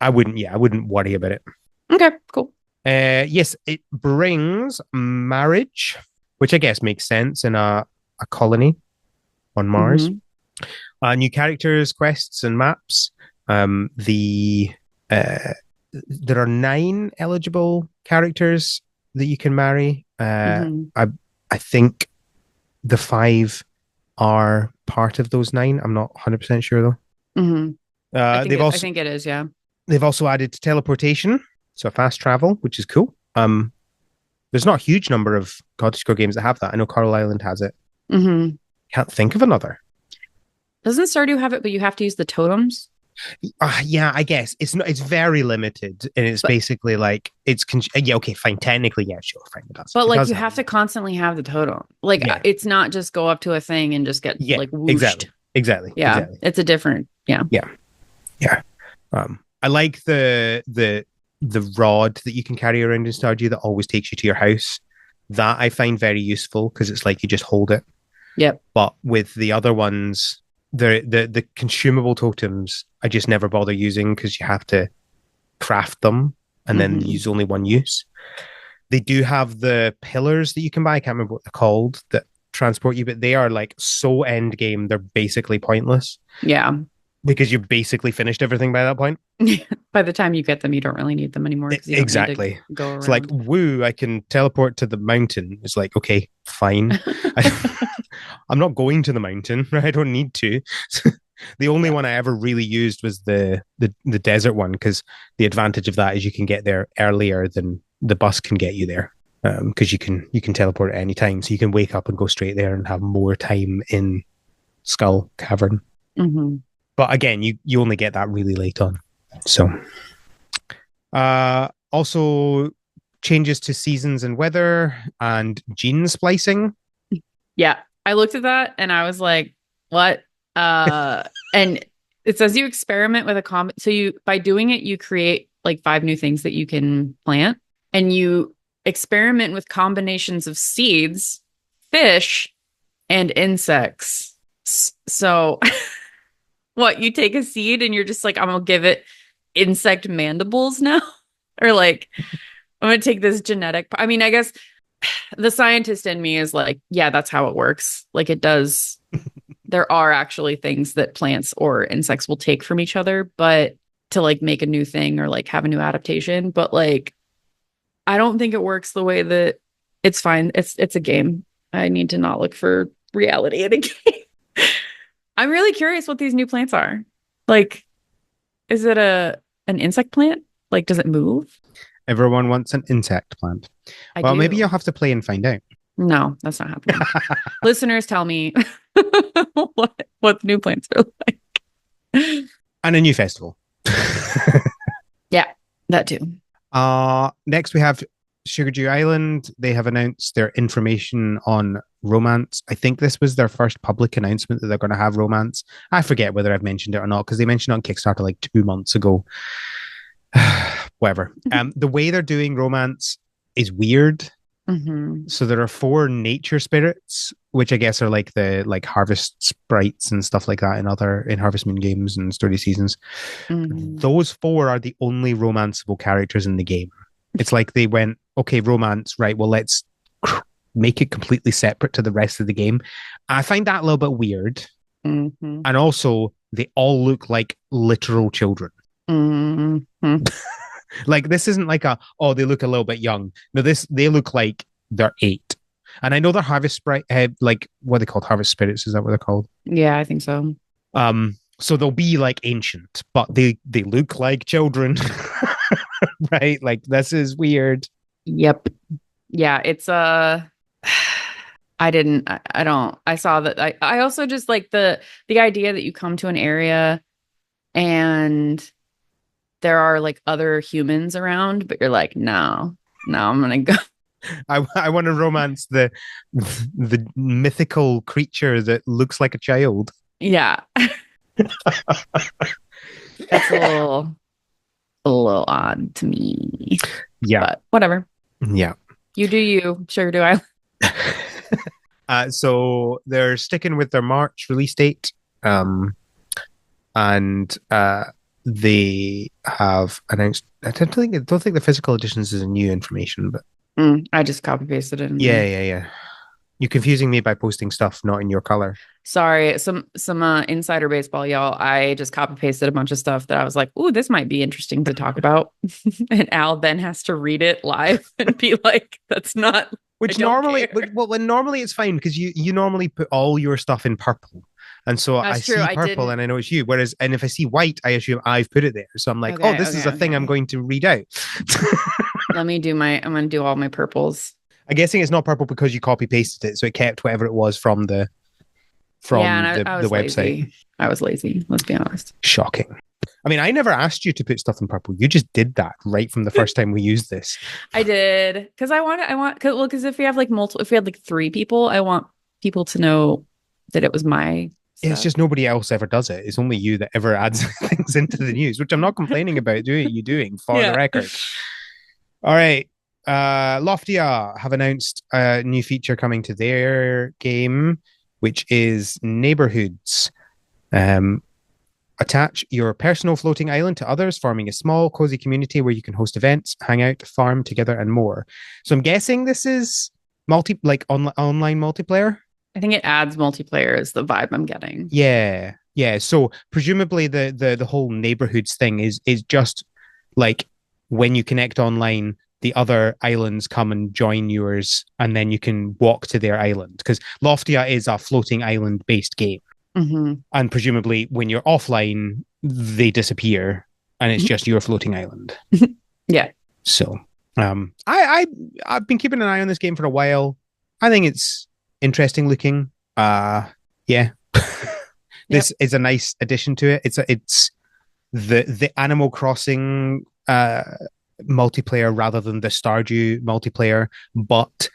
Speaker 1: I wouldn't worry about it.
Speaker 2: Okay, cool.
Speaker 1: Yes, it brings marriage, which I guess makes sense in a colony on Mars.
Speaker 2: Mm-hmm.
Speaker 1: New characters, quests, and maps. The uh, There are 9 eligible characters that you can marry.
Speaker 2: Mm-hmm.
Speaker 1: I think the 5 are part of those 9. I'm not 100% sure though.
Speaker 2: Mm-hmm.
Speaker 1: Uh, they've
Speaker 2: I
Speaker 1: also
Speaker 2: think it is, yeah.
Speaker 1: they've also added teleportation, so fast travel, which is cool. There's not a huge number of cottagecore games that have that. I know Coral Island has it.
Speaker 2: Mm-hmm.
Speaker 1: Can't think of another.
Speaker 2: Doesn't Stardew have it, but you have to use the totems?
Speaker 1: Yeah, I guess it's not. It's very limited, and it's
Speaker 2: But
Speaker 1: basically like yeah. Okay, fine. Technically, yeah, sure, fine. It does.
Speaker 2: but
Speaker 1: It
Speaker 2: like
Speaker 1: does
Speaker 2: you
Speaker 1: have
Speaker 2: have
Speaker 1: it.
Speaker 2: to constantly have the totem. Like
Speaker 1: Yeah,
Speaker 2: it's not just go up to a thing and just get
Speaker 1: yeah,
Speaker 2: like whooshed.
Speaker 1: exactly, exactly,
Speaker 2: Yeah,
Speaker 1: exactly.
Speaker 2: it's a different, yeah.
Speaker 1: Yeah, yeah. I like the rod that you can carry around in Stardew that always takes you to your house. That I find very useful because it's like you just hold it.
Speaker 2: Yep.
Speaker 1: But with the other ones, the consumable totems, I just never bother using because you have to craft them and then
Speaker 2: Mm-hmm.
Speaker 1: use only one use. They do have the pillars that you can buy. I can't remember what they're called that transport you, but they are like so end game. They're basically pointless
Speaker 2: Yeah.
Speaker 1: because you basically finished everything by that point.
Speaker 2: By the time you get them, you don't really need them anymore because you don't need to
Speaker 1: Exactly.
Speaker 2: go
Speaker 1: It's like,
Speaker 2: around.
Speaker 1: woo, I can teleport to the mountain. It's like, okay, fine. I'm not going to the mountain, right? I don't need to. The only
Speaker 2: Yeah.
Speaker 1: one I ever really used was the desert one because the advantage of that is you can get there earlier than the bus can get you there because you can teleport at any time, so you can wake up and go straight there and have more time in Skull Cavern.
Speaker 2: Mm-hmm.
Speaker 1: But again, you only get that really late on. So, also changes to seasons and weather and gene splicing.
Speaker 2: Yeah. I looked at that and I was like, what? Uh, and it says you experiment with a so you, by doing it, you create like 5 new things that you can plant and you experiment with combinations of seeds, fish, and insects. So what, you take a seed and you're just like, I'm gonna give it insect mandibles now? Or like, I'm gonna take this genetic. I mean, I guess the scientist in me is like, yeah, that's how it works. Like it does. There are actually things that plants or insects will take from each other, but to like make a new thing or like have a new adaptation. But like, I don't think it works the way that it's fine. It's a game. I need to not look for reality in a game. I'm really curious what these new plants are. Like, is it an insect plant? Like, does it move?
Speaker 1: Everyone wants an insect plant.
Speaker 2: I
Speaker 1: Well, maybe you'll
Speaker 2: do.
Speaker 1: have to play and find out.
Speaker 2: No, that's not happening. Listeners, tell me what the new plants are like.
Speaker 1: And a new festival.
Speaker 2: Yeah, that too.
Speaker 1: Next we have Sugar Dew Island. They have announced their information on romance. I think this was their first public announcement that they're going to have romance. I forget whether I've mentioned it or not because they mentioned it on Kickstarter like 2 months ago. Whatever. The way they're doing romance is weird.
Speaker 2: Mm-hmm.
Speaker 1: So there are 4 nature spirits, which I guess are like the like harvest sprites and stuff like that in Harvest Moon games and Story Seasons.
Speaker 2: Mm-hmm.
Speaker 1: Those 4 are the only romanceable characters in the game. It's like they went, okay, romance, right? Well, let's make it completely separate to the rest of the game. I find that a little bit weird.
Speaker 2: Mm-hmm.
Speaker 1: And also, they all look like literal children.
Speaker 2: Mm-hmm.
Speaker 1: Like this isn't like they look a little bit young. No, they look like they're 8. And I know they're harvest sprite, like what are they called? Harvest spirits, is that what they're called?
Speaker 2: Yeah, I think so.
Speaker 1: So they'll be like ancient, but they look like children. Right? Like this is weird.
Speaker 2: Yep. Yeah, it's I don't I saw that I also just like the idea that you come to an area and there are like other humans around, but you're like, no, I'm gonna go.
Speaker 1: I want to romance the mythical creature that looks like a child.
Speaker 2: Yeah. That's a little odd to me,
Speaker 1: Yeah,
Speaker 2: but whatever.
Speaker 1: yeah.
Speaker 2: You do you. Sure do I.
Speaker 1: So they're sticking with their March release date, and they have announced. I don't think the physical editions is a new information, but
Speaker 2: I just copy pasted it in
Speaker 1: yeah,
Speaker 2: there.
Speaker 1: yeah, yeah. You're confusing me by posting stuff not in your color.
Speaker 2: Sorry, some insider baseball, y'all. I just copy pasted a bunch of stuff that I was like, "Ooh, this might be interesting to talk about." And Al then has to read it live and be like, "That's not. I
Speaker 1: Which
Speaker 2: don't
Speaker 1: normally,
Speaker 2: care."
Speaker 1: well, when normally it's fine because you normally put all your stuff in purple, and so I
Speaker 2: That's true.
Speaker 1: see
Speaker 2: I
Speaker 1: purple
Speaker 2: didn't.
Speaker 1: and I know it's you. Whereas, and if I see white, I assume I've put it there. So I'm like, oh,
Speaker 2: Okay,
Speaker 1: this is
Speaker 2: okay,
Speaker 1: a thing I'm
Speaker 2: okay.
Speaker 1: going to read out.
Speaker 2: Let me do my. I'm gonna do all my purples.
Speaker 1: I'm guessing it's not purple because you copy pasted it, so it kept whatever it was from the
Speaker 2: Yeah, and
Speaker 1: from the
Speaker 2: I
Speaker 1: the
Speaker 2: was
Speaker 1: website.
Speaker 2: lazy. I was lazy. Let's be honest.
Speaker 1: Shocking. I mean, I never asked you to put stuff in purple. You just did that right from the first time we used this.
Speaker 2: I did because because if we have like multiple, if we had like three people, I want people to know that it was my
Speaker 1: It's
Speaker 2: stuff.
Speaker 1: just nobody else ever does it. It's only you that ever adds things into the news, which I'm not complaining about doing for the
Speaker 2: Yeah.
Speaker 1: record. All right. Loftia have announced a new feature coming to their game, which is neighborhoods. Um, Attach your personal floating island to others, forming a small, cozy community where you can host events, hang out, farm together, and more. So I'm guessing this is online multiplayer.
Speaker 2: I think it adds multiplayer is the vibe I'm getting.
Speaker 1: Yeah, yeah. So presumably the whole neighborhoods thing is just like when you connect online, the other islands come and join yours, and then you can walk to their island because Loftia is a floating island based game,
Speaker 2: Hmm.
Speaker 1: and presumably when you're offline, they disappear, and it's just your floating island.
Speaker 2: Yeah.
Speaker 1: So, I've been keeping an eye on this game for a while. I think it's interesting looking. Yeah.
Speaker 2: Yep.
Speaker 1: This is a nice addition to it. It's the Animal Crossing multiplayer rather than the Stardew multiplayer, but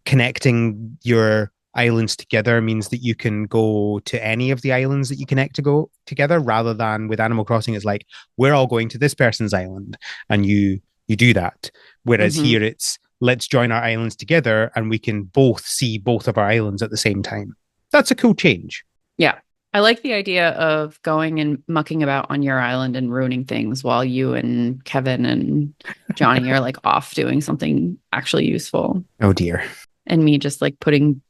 Speaker 1: connecting your islands together means that you can go to any of the islands that you connect to go together rather than with Animal Crossing it's like we're all going to this person's island and you do that, whereas
Speaker 2: Hmm.
Speaker 1: here it's let's join our islands together and we can both see both of our islands at the same time. That's a cool change.
Speaker 2: Yeah. I like the idea of going and mucking about on your island and ruining things while you and Kevin and Johnny are like off doing something actually useful.
Speaker 1: Oh dear,
Speaker 2: And me just like putting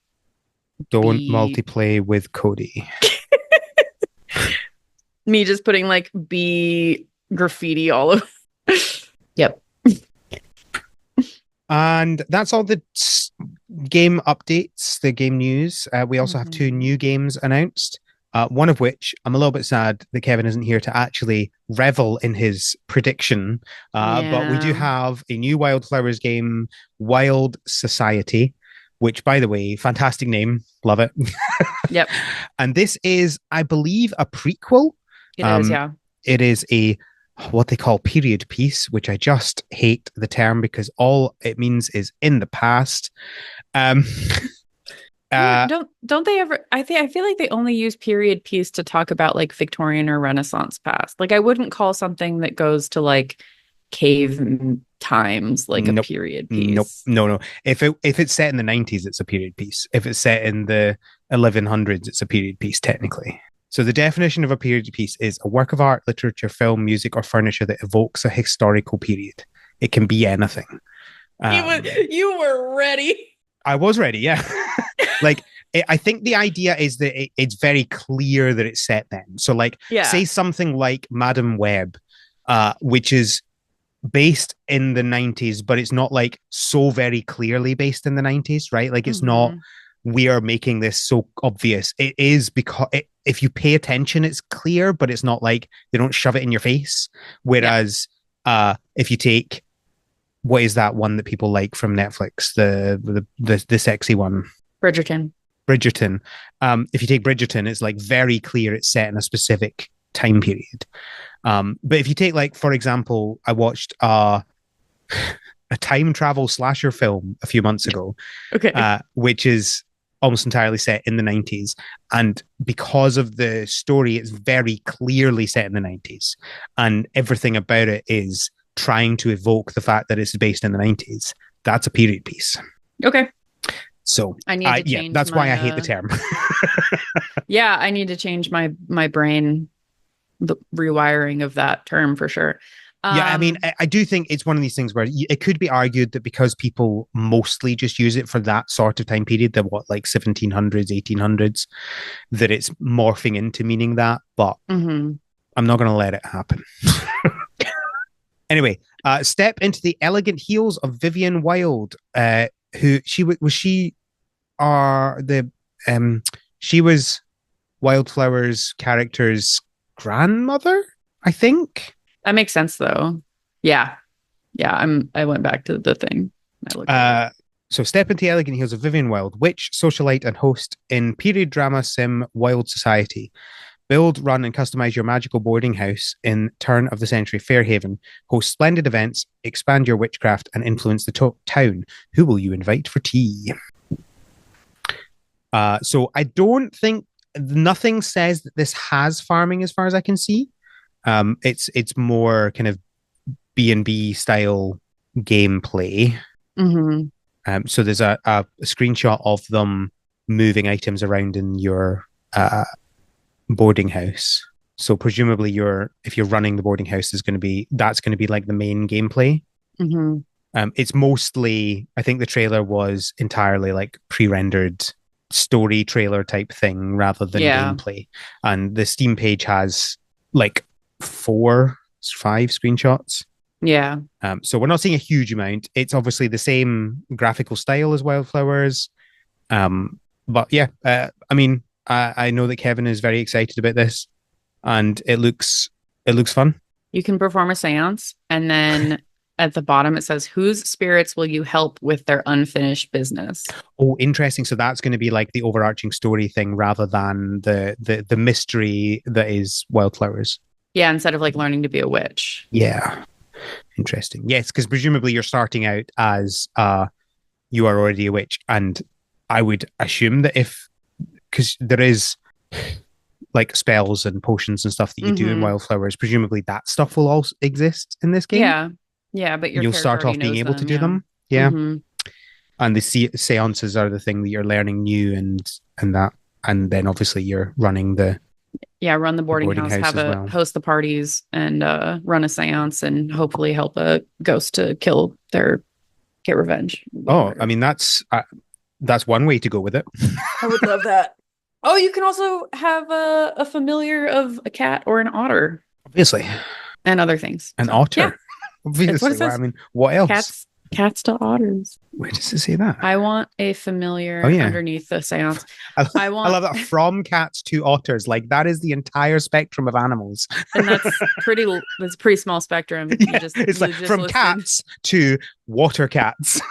Speaker 1: don't
Speaker 2: B
Speaker 1: multiplay with Codey.
Speaker 2: me just putting like B graffiti all over. Yep.
Speaker 1: And that's all the game updates, the game news. We also have two
Speaker 2: Mhm.
Speaker 1: new games announced, one of which I'm a little bit sad that Kevin isn't here to actually revel in his prediction. But we do
Speaker 2: Yeah.
Speaker 1: have a new Wildflowers game, Wild Society, which, by the way, fantastic name. Love it.
Speaker 2: Yep.
Speaker 1: And this is, I believe, a prequel.
Speaker 2: It is.
Speaker 1: Um,
Speaker 2: Yeah.
Speaker 1: it is a what they call period piece, which I just hate the term because all it means is in the past. Um,
Speaker 2: Yeah.
Speaker 1: uh,
Speaker 2: Don't they ever I feel like they only use period piece to talk about like Victorian or Renaissance past. Like I wouldn't call something that goes to like cave times like a
Speaker 1: nope,
Speaker 2: period
Speaker 1: nope,
Speaker 2: piece.
Speaker 1: no. If it's set in the 90s, it's a period piece. If it's set in the 1100s, it's a period piece technically. So the definition of a period piece is a work of art, literature, film, music, or furniture that evokes a historical period. It can be anything.
Speaker 2: You were ready.
Speaker 1: I was ready, yeah. Like, I think the idea is that it's very clear that it's set then. So, like,
Speaker 2: Yeah.
Speaker 1: say something like Madam Web, which is based in the 90s, but it's not like so very clearly based in the 90s, right? Like, it's not,
Speaker 2: Hmm.
Speaker 1: we are making this so obvious. It is because if you pay attention, it's clear, but it's not like they don't shove it in your face.
Speaker 2: Yeah.
Speaker 1: Whereas, if you take, what is that one that people like from Netflix? The sexy one,
Speaker 2: Bridgerton.
Speaker 1: Bridgerton. If you take Bridgerton, it's like very clear it's set in a specific time period. But if you take, like, for example, I watched a time travel slasher film a few months ago,
Speaker 2: Okay.
Speaker 1: which is almost entirely set in the 90s. And because of the story, it's very clearly set in the 90s. And everything about it is trying to evoke the fact that it's based in the 90s. That's a period piece.
Speaker 2: Okay.
Speaker 1: So,
Speaker 2: I need to change
Speaker 1: that's why
Speaker 2: my
Speaker 1: I hate the term.
Speaker 2: yeah, I need to change my brain, the rewiring of that term for sure.
Speaker 1: Yeah, I mean, I do think it's one of these things where it could be argued that because people mostly just use it for that sort of time period, the what, like 1700s, 1800s, that it's morphing into meaning that, but
Speaker 2: mhm.
Speaker 1: I'm not going to let it happen. Anyway, step into the elegant heels of Vivian Wilde, who was she the she was Wildflower's character's grandmother, I think.
Speaker 2: That makes sense though. Yeah. Yeah, I went back to the thing. I looked at it.
Speaker 1: So step into the elegant heels of Vivian Wilde, witch, socialite, and host in period drama sim Wild Society. Build, run, and customize your magical boarding house in turn of the century Fairhaven. Host splendid events, expand your witchcraft, and influence the town. Who will you invite for tea? So I don't think nothing says that this has farming as far as I can see. It's more kind of B&B style gameplay.
Speaker 2: Mhm.
Speaker 1: So there's a screenshot of them moving items around in your boarding house. So presumably if you're running the boarding house, that's going to be like the main gameplay.
Speaker 2: Mhm.
Speaker 1: It's mostly, I think the trailer was entirely like pre-rendered story trailer type thing rather than
Speaker 2: Yeah.
Speaker 1: gameplay. And the Steam page has like 5 screenshots.
Speaker 2: Yeah.
Speaker 1: So we're not seeing a huge amount. It's obviously the same graphical style as Wildflowers. But yeah, I mean, I know that Kevin is very excited about this, and it looks fun.
Speaker 2: You can perform a seance, and then at the bottom it says, "Whose spirits will you help with their unfinished business?"
Speaker 1: Oh, interesting. So that's going to be like the overarching story thing rather than the mystery that is Wildflowers.
Speaker 2: Yeah, instead of like learning to be a witch.
Speaker 1: Yeah. Interesting. Yes, because presumably you're starting out as you are already a witch, and I would assume that because there is like spells and potions and stuff that you do in
Speaker 2: Mhm.
Speaker 1: Wildflowers, presumably that stuff will also exist in this game.
Speaker 2: Yeah. Yeah, but your
Speaker 1: You'll
Speaker 2: character
Speaker 1: start
Speaker 2: already
Speaker 1: off being
Speaker 2: knows
Speaker 1: able to
Speaker 2: them.
Speaker 1: do
Speaker 2: Yeah.
Speaker 1: them. Yeah.
Speaker 2: Mhm.
Speaker 1: And the seances are the thing that you're learning new and that. And then obviously you're running
Speaker 2: Yeah, run the
Speaker 1: the
Speaker 2: boarding
Speaker 1: boarding
Speaker 2: house,
Speaker 1: house as well.
Speaker 2: host the parties, and run a seance, and hopefully help a ghost to get revenge.
Speaker 1: Oh, I mean, that's one way to go with it.
Speaker 2: I would love that. Oh, you can also have a familiar of a cat or an otter
Speaker 1: Obviously.
Speaker 2: and other things.
Speaker 1: An
Speaker 2: So, yeah,
Speaker 1: otter.
Speaker 2: it's what
Speaker 1: Obviously.
Speaker 2: it says.
Speaker 1: I mean, what else?
Speaker 2: Cats to otters.
Speaker 1: Where does it say that?
Speaker 2: I want a
Speaker 1: Oh,
Speaker 2: familiar
Speaker 1: yeah.
Speaker 2: underneath the seance.
Speaker 1: I,
Speaker 2: I
Speaker 1: I love
Speaker 2: want,
Speaker 1: that from cats to otters. Like that is the entire spectrum of animals.
Speaker 2: and that's that's a pretty small spectrum.
Speaker 1: Yeah, it's
Speaker 2: You
Speaker 1: like
Speaker 2: just
Speaker 1: from
Speaker 2: listed
Speaker 1: cats to water cats.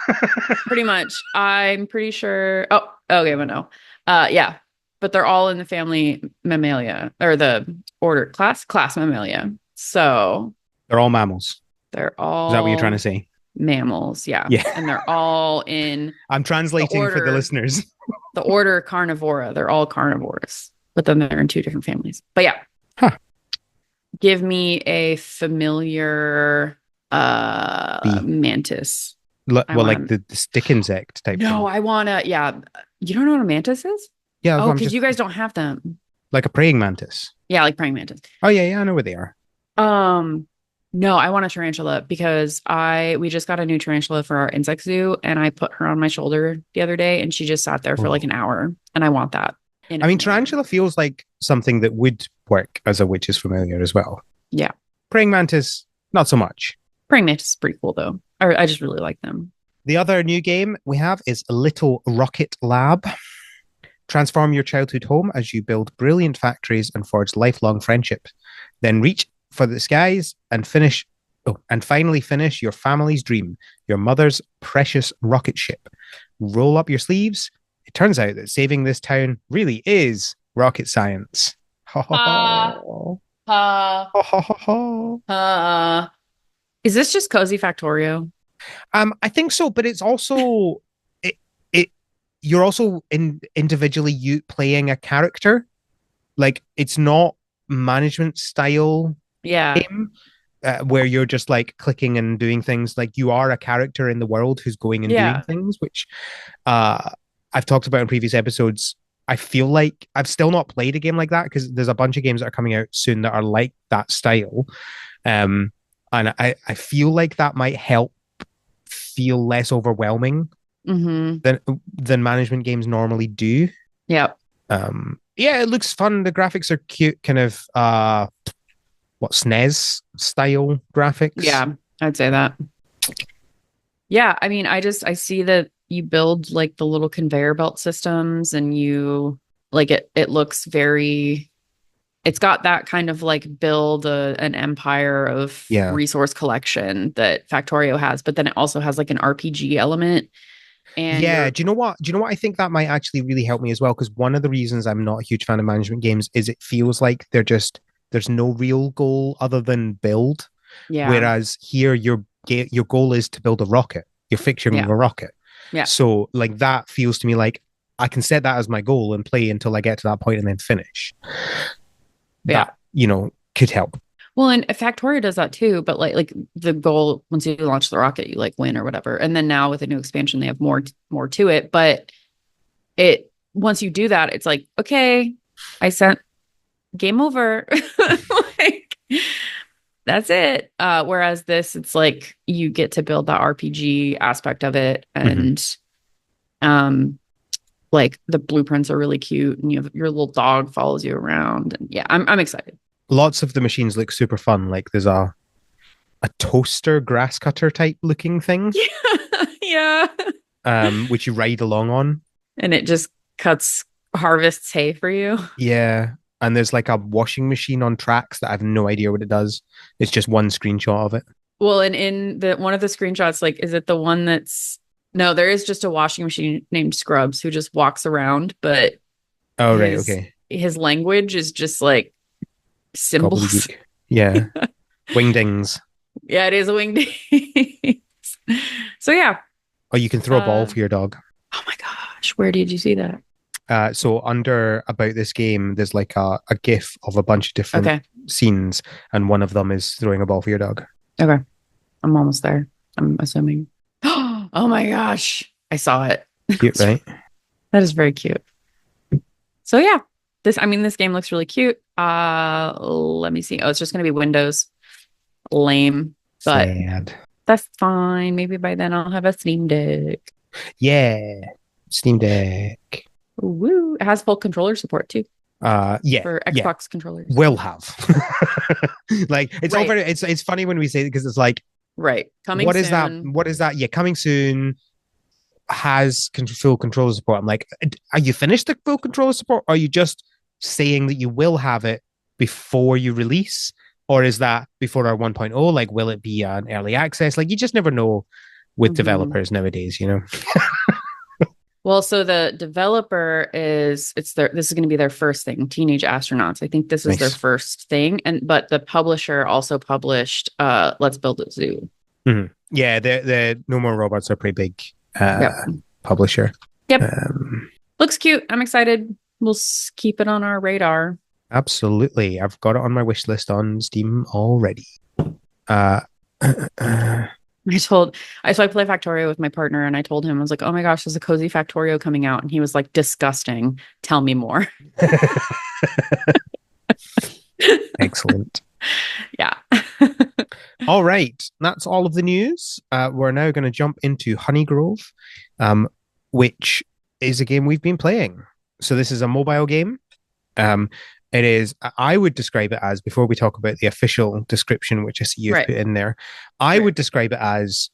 Speaker 2: pretty much. I'm pretty sure. Oh, okay, but no. Yeah, but they're all in the family Mammalia or the order class Mammalia. So
Speaker 1: They're all mammals.
Speaker 2: they're
Speaker 1: Is that what you're trying to
Speaker 2: all
Speaker 1: say?
Speaker 2: mammals, yeah.
Speaker 1: Yeah.
Speaker 2: And they're all in
Speaker 1: I'm translating for the listeners.
Speaker 2: the order Carnivora. They're all carnivores, but then they're in two different families. But yeah.
Speaker 1: Huh.
Speaker 2: Give me a familiar
Speaker 1: Bee.
Speaker 2: mantis.
Speaker 1: Well, like the stick insect type
Speaker 2: No,
Speaker 1: thing.
Speaker 2: I want to, yeah. You don't know what a mantis is?
Speaker 1: Yeah,
Speaker 2: Oh, because you guys don't have them.
Speaker 1: like a praying mantis.
Speaker 2: Yeah, like praying mantis.
Speaker 1: Oh yeah, I know where they are.
Speaker 2: No, I want a tarantula because we just got a new tarantula for our insect zoo, and I put her on my shoulder the other day, and she just sat there for like an hour, and I want that.
Speaker 1: I mean, tarantula feels like something that would work as a witch's familiar as well.
Speaker 2: Yeah.
Speaker 1: Praying mantis, not so much.
Speaker 2: Praying mantis is pretty cool though. I just really like them.
Speaker 1: The other new game we have is Little Rocket Lab. Transform your childhood home as you build brilliant factories and forge lifelong friendship. Then reach for the skies and finally finish your family's dream, your mother's precious rocket ship. Roll up your sleeves. It turns out that saving this town really is rocket science.
Speaker 2: Is this just Cozy Factorio?
Speaker 1: I think so, but it's also it you're also individually you playing a character. Like it's not management style
Speaker 2: Yeah.
Speaker 1: game where you're just like clicking and doing things. Like you are a character in the world who's going and doing
Speaker 2: Yeah.
Speaker 1: things, which uh, I've talked about in previous episodes. I feel like I've still not played a game like that because there's a bunch of games that are coming out soon that are like that style. Um, and I feel like that might help feel less overwhelming
Speaker 2: Mm-hmm.
Speaker 1: than management games normally do.
Speaker 2: Yep.
Speaker 1: Yeah, it looks fun. The graphics are cute, kind of what SNES style graphics.
Speaker 2: Yeah, I'd say that. Yeah, I mean, I see that you build like the little conveyor belt systems and you like it looks very it's got that kind of like build an empire of
Speaker 1: Yeah.
Speaker 2: resource collection that Factorio has, but then it also has like an RPG element and
Speaker 1: Yeah,
Speaker 2: you're
Speaker 1: do you know what? Do you know what I think that might actually really help me as well? Because one of the reasons I'm not a huge fan of management games is it feels like there's no real goal other than build.
Speaker 2: yeah,
Speaker 1: Whereas here your goal is to build a rocket. You're fixing
Speaker 2: yeah,
Speaker 1: a rocket.
Speaker 2: yeah,
Speaker 1: So like that feels to me like I can set that as my goal and play until I get to that point and then finish.
Speaker 2: yeah.
Speaker 1: That, could help.
Speaker 2: Well, and Factorio does that too, but like the goal once you launch the rocket, you like win or whatever. And then now with a new expansion, they have more to it. But it once you do that, it's like, okay, I sent game over. Like that's it. Whereas this, it's like you get to build the RPG aspect of it
Speaker 1: Mhm.
Speaker 2: and like the blueprints are really cute and you have your little dog follows you around. And yeah, I'm excited.
Speaker 1: Lots of the machines look super fun. Like there's a toaster grass cutter type looking thing,
Speaker 2: Yeah.
Speaker 1: which you ride along on.
Speaker 2: And it just cuts harvests hay for you.
Speaker 1: Yeah. And there's like a washing machine on tracks that I have no idea what it does. It's just one screenshot of it.
Speaker 2: Well, and in the one of the screenshots, like, is it the one that's no, there is just a washing machine named Scrubs who just walks around, but
Speaker 1: Oh, right.
Speaker 2: his
Speaker 1: Okay.
Speaker 2: his language is just like symbols.
Speaker 1: Gobbledygook. Yeah. Wingdings.
Speaker 2: Yeah, it is a winged. So yeah.
Speaker 1: Oh, you can throw a ball
Speaker 2: Uh
Speaker 1: for your dog.
Speaker 2: oh my gosh, where did you see that?
Speaker 1: So under about this game, there's like a GIF of a bunch of different
Speaker 2: Okay.
Speaker 1: scenes, and one of them is throwing a ball for your dog.
Speaker 2: Okay. I'm almost there. I'm assuming. Oh my gosh. I saw it.
Speaker 1: Cute, right?
Speaker 2: That is very cute. So yeah, this game looks really cute. Let me see. Oh, it's just gonna be Windows. Lame, but
Speaker 1: Sad.
Speaker 2: that's fine. Maybe by then I'll have a Steam Deck.
Speaker 1: Yeah. Steam Deck.
Speaker 2: Woo! It has full controller support too
Speaker 1: Yeah,
Speaker 2: for
Speaker 1: yeah.
Speaker 2: Xbox controllers.
Speaker 1: Will have. Like it's all
Speaker 2: Right,
Speaker 1: very it's funny when we say it because it's like,
Speaker 2: right. Coming
Speaker 1: what is that?
Speaker 2: soon.
Speaker 1: What is that? Yeah, coming soon has full controller support. I'm like, are you finished the full controller support? Or are you just saying that you will have it before you release? Or is that before our 1.0? Like, will it be an early access? Like, you just never know with
Speaker 2: Mhm.
Speaker 1: developers nowadays.
Speaker 2: Well, so the developer this is going to be their first thing, Teenage Astronauts. I think this is their
Speaker 1: Nice.
Speaker 2: first thing, but the publisher also published Let's Build a Zoo.
Speaker 1: Mhm. Yeah, the No More Robots are pretty big
Speaker 2: Yep.
Speaker 1: publisher.
Speaker 2: Yep.
Speaker 1: Um,
Speaker 2: Looks cute. I'm excited. We'll keep it on our radar.
Speaker 1: Absolutely. I've got it on my wish list on Steam already. Uh,
Speaker 2: So I play Factorio with my partner and I told him, I was like, oh my gosh, there's a cozy Factorio coming out. And he was like, disgusting. Tell me more.
Speaker 1: Excellent.
Speaker 2: Yeah.
Speaker 1: All right. That's all of the news. We're now going to jump into Honeygrove, which is a game we've been playing. So this is a mobile game. Um, it is, I would describe it as, before we talk about the official description, which I see you've
Speaker 2: Right.
Speaker 1: put in there, I
Speaker 2: Right.
Speaker 1: would describe it as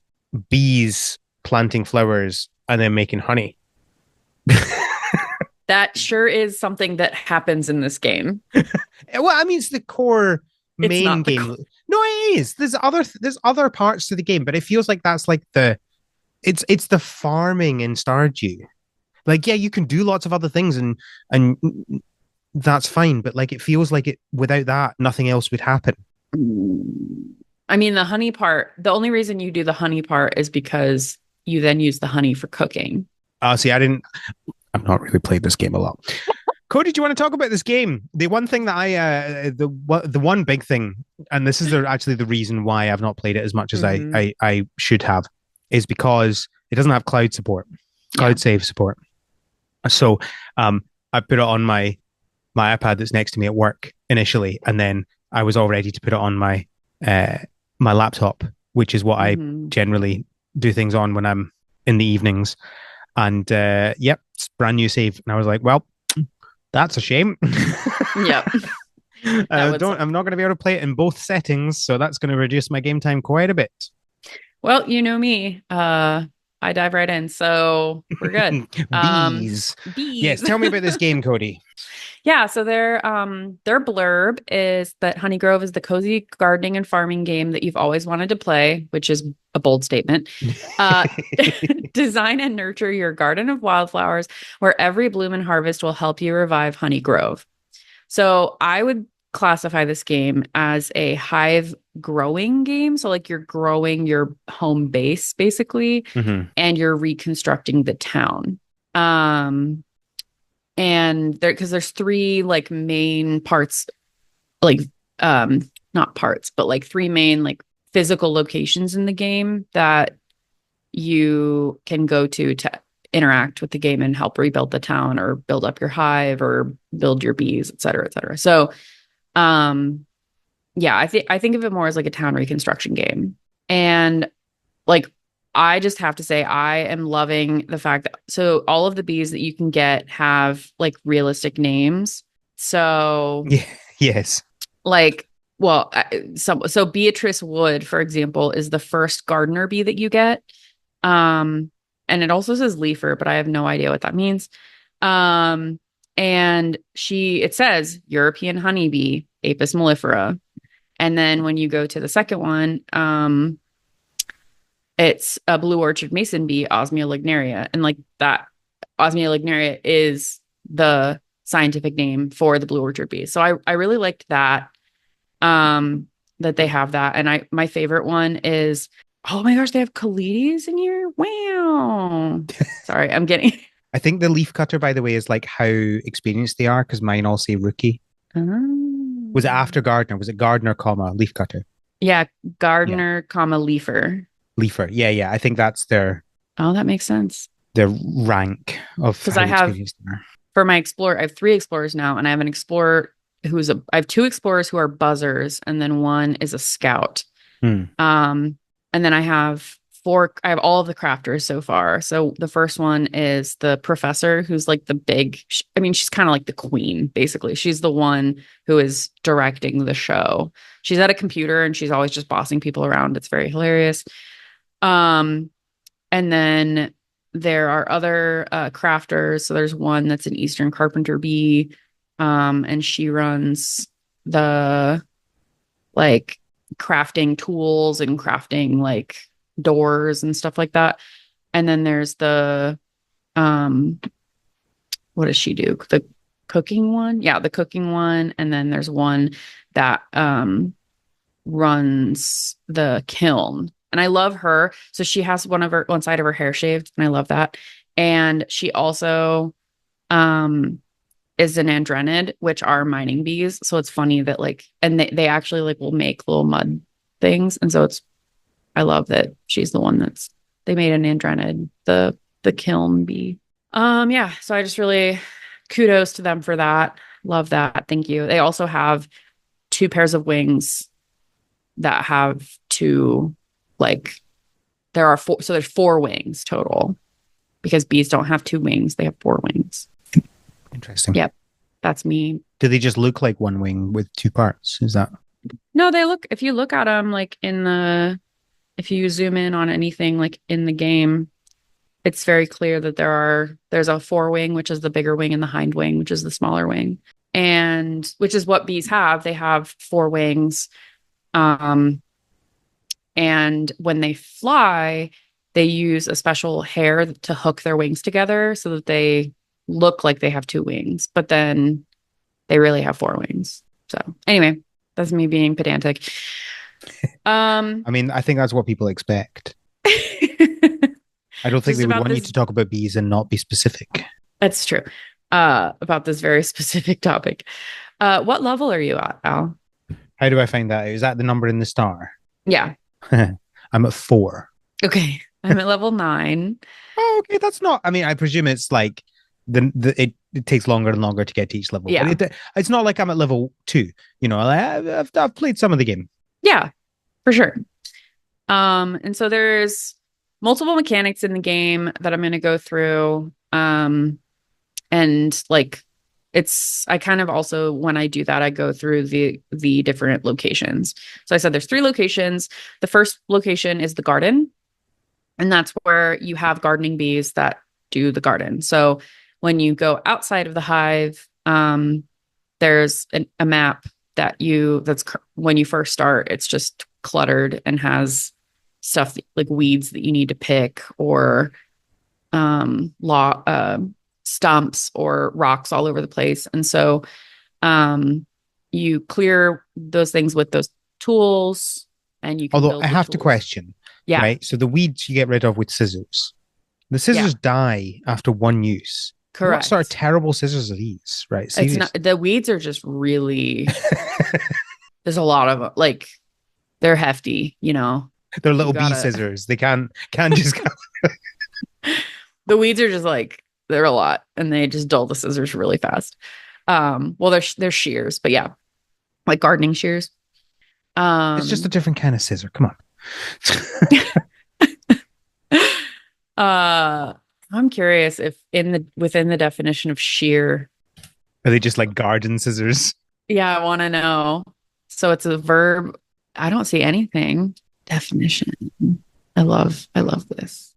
Speaker 1: bees planting flowers and then making honey.
Speaker 2: That sure is something that happens in this game.
Speaker 1: Well, I mean, it's the core
Speaker 2: It's
Speaker 1: main
Speaker 2: not the
Speaker 1: game. No, it is. There's other parts to the game, but it feels like that's like it's the farming in Stardew. Like, yeah, you can do lots of other things and that's fine, but like it feels like it without that, nothing else would happen.
Speaker 2: I mean, the honey part, the only reason you do the honey part is because you then use the honey for cooking.
Speaker 1: See, I've not really played this game a lot. Cody, do you want to talk about this game? The one thing that the one big thing, and this is actually the reason why I've not played it as much as
Speaker 2: Hmm.
Speaker 1: I should have, is because it doesn't have cloud support,
Speaker 2: Yeah.
Speaker 1: cloud save support. So, I put it on my iPad that's next to me at work initially, and then I was all ready to put it on uh, my laptop, which is what I
Speaker 2: Hmm.
Speaker 1: generally do things on when I'm in the evenings. And yep, it's brand new save, and I was like, well, that's a shame.
Speaker 2: Yep. That would
Speaker 1: I'm
Speaker 2: suck.
Speaker 1: not going to be able to play it in both settings, so that's going to reduce my game time quite a bit.
Speaker 2: Well, you know me. I dive right in, so we're good.
Speaker 1: Bees. Yes,
Speaker 2: Bees.
Speaker 1: tell me about this game, Cody.
Speaker 2: Yeah, so their blurb is that Honey Grove is the cozy gardening and farming game that you've always wanted to play, which is a bold statement. Uh, design and nurture your garden of wildflowers, where every bloom and harvest will help you revive Honey Grove. So I would classify this game as a hive growing game. So like you're growing your home base basically,
Speaker 1: Mm-hmm.
Speaker 2: and you're reconstructing the town. Um, and there because there's three like main parts, like not parts, but like three main like physical locations in the game that you can go to interact with the game and help rebuild the town or build up your hive or build your bees, et cetera, et cetera. So um yeah, I think of it more as like a town reconstruction game. And like I just have to say I am loving the fact that so all of the bees that you can get have like realistic names. So
Speaker 1: Yeah. Yes.
Speaker 2: like well, so Beatrice Wood, for example, is the first gardener bee that you get. Um and it also says leafer, but I have no idea what that means. Um and it says European honeybee, Apis mellifera. And then when you go to the second one, it's a blue orchard mason bee, Osmia lignaria. And like that, Osmia lignaria is the scientific name for the blue orchard bee. So I really liked that, that they have that. And my favorite one is, oh my gosh, they have Colides in here. Wow. Sorry, I'm getting.
Speaker 1: I think the leaf cutter, by the way, is like how experienced they are because mine all say rookie. Was it after
Speaker 2: Oh.
Speaker 1: Gardner? Was it Gardner, comma, leaf cutter?
Speaker 2: Yeah,
Speaker 1: Yeah.
Speaker 2: gardener, comma, leafer.
Speaker 1: Leafer. Yeah, yeah. I think that's
Speaker 2: Oh, that makes sense.
Speaker 1: their rank of
Speaker 2: Because
Speaker 1: how
Speaker 2: I have
Speaker 1: experienced they are.
Speaker 2: for my explorer, I have three explorers now, and I have an explorer I have two explorers who are buzzers, and then one is a scout.
Speaker 1: Hmm.
Speaker 2: Um, and then I have all of the crafters so far. So the first one is the professor, who's like I mean, she's kind of like the queen, basically. She's the one who is directing the show. She's at a computer and she's always just bossing people around. It's very hilarious. Um, and then there are other crafters. So there's one that's an Eastern Carpenter bee, and she runs the like crafting tools and crafting like doors and stuff like that. And then there's the um, what does she do? The cooking one, yeah, the cooking one. And then there's one that runs the kiln. And I love her. So she has one side of her hair shaved, and I love that. And she also um is an andrenid, which are mining bees. So it's funny that like and they actually like will make little mud things. And so I love that she's the one they made an andrenid, the kiln bee. Yeah, so I just really kudos to them for that. Love that. Thank you. They also have two pairs of wings that have two like there are four so there's four wings total because bees don't have two wings, they have four wings.
Speaker 1: Interesting.
Speaker 2: Yep, that's me.
Speaker 1: Do they just look like one wing with two parts? Is that
Speaker 2: No, they look if you look at them like if you zoom in on anything like in the game, it's very clear that there's a forewing, which is the bigger wing, and the hind wing, which is the smaller wing. And which is what bees have. They have four wings. Um, and when they fly, they use a special hair to hook their wings together so that they look like they have two wings, but then they really have four wings. So anyway, that's me being pedantic. Um,
Speaker 1: I mean, I think that's what people expect. I don't think
Speaker 2: Just
Speaker 1: they would
Speaker 2: about
Speaker 1: want you
Speaker 2: this.
Speaker 1: to talk about bees and not be specific.
Speaker 2: That's true. About this very specific topic. What level are you at, Al?
Speaker 1: How do I find that out? Is that the number in the star?
Speaker 2: Yeah.
Speaker 1: I'm at 4.
Speaker 2: Okay. I'm at level 9.
Speaker 1: Oh, okay, that's not. I mean, I presume it's like it takes longer and longer to get to each level, but
Speaker 2: Yeah.
Speaker 1: it's not like I'm at level 2. I've played some of the game.
Speaker 2: Yeah, for sure. And so there's multiple mechanics in the game that I'm going to go through. And like I kind of also when I do that, I go through the different locations. So I said there's 3 locations. The first location is the garden, and that's where you have gardening bees that do the garden. So when you go outside of the hive, there's a map when you first start, it's just cluttered and has stuff like weeds that you need to pick or law stumps or rocks all over the place. And so you clear those things with those tools and you can
Speaker 1: Although I
Speaker 2: build the
Speaker 1: have to
Speaker 2: tools.
Speaker 1: question,
Speaker 2: Yeah,
Speaker 1: right? So the weeds you get rid of with scissors. The
Speaker 2: yeah,
Speaker 1: scissors die after one use. What sort of
Speaker 2: correct.
Speaker 1: terrible scissors are these? Right?
Speaker 2: It's not,
Speaker 1: Seriously.
Speaker 2: the weeds are just really, there's a lot of them. Like they're hefty,
Speaker 1: They're
Speaker 2: you
Speaker 1: little bee
Speaker 2: gotta,
Speaker 1: scissors. They can't just
Speaker 2: the weeds are just like, they're a lot and they just dull the scissors really fast. Well, they're shears, but yeah, like gardening shears.
Speaker 1: It's just a
Speaker 2: Um,
Speaker 1: different kind of scissor. Come on.
Speaker 2: uh, I'm curious if within the definition of shear,
Speaker 1: Are they just like garden scissors?
Speaker 2: yeah, I want to know. So it's a verb. I don't see anything. Definition. I love this.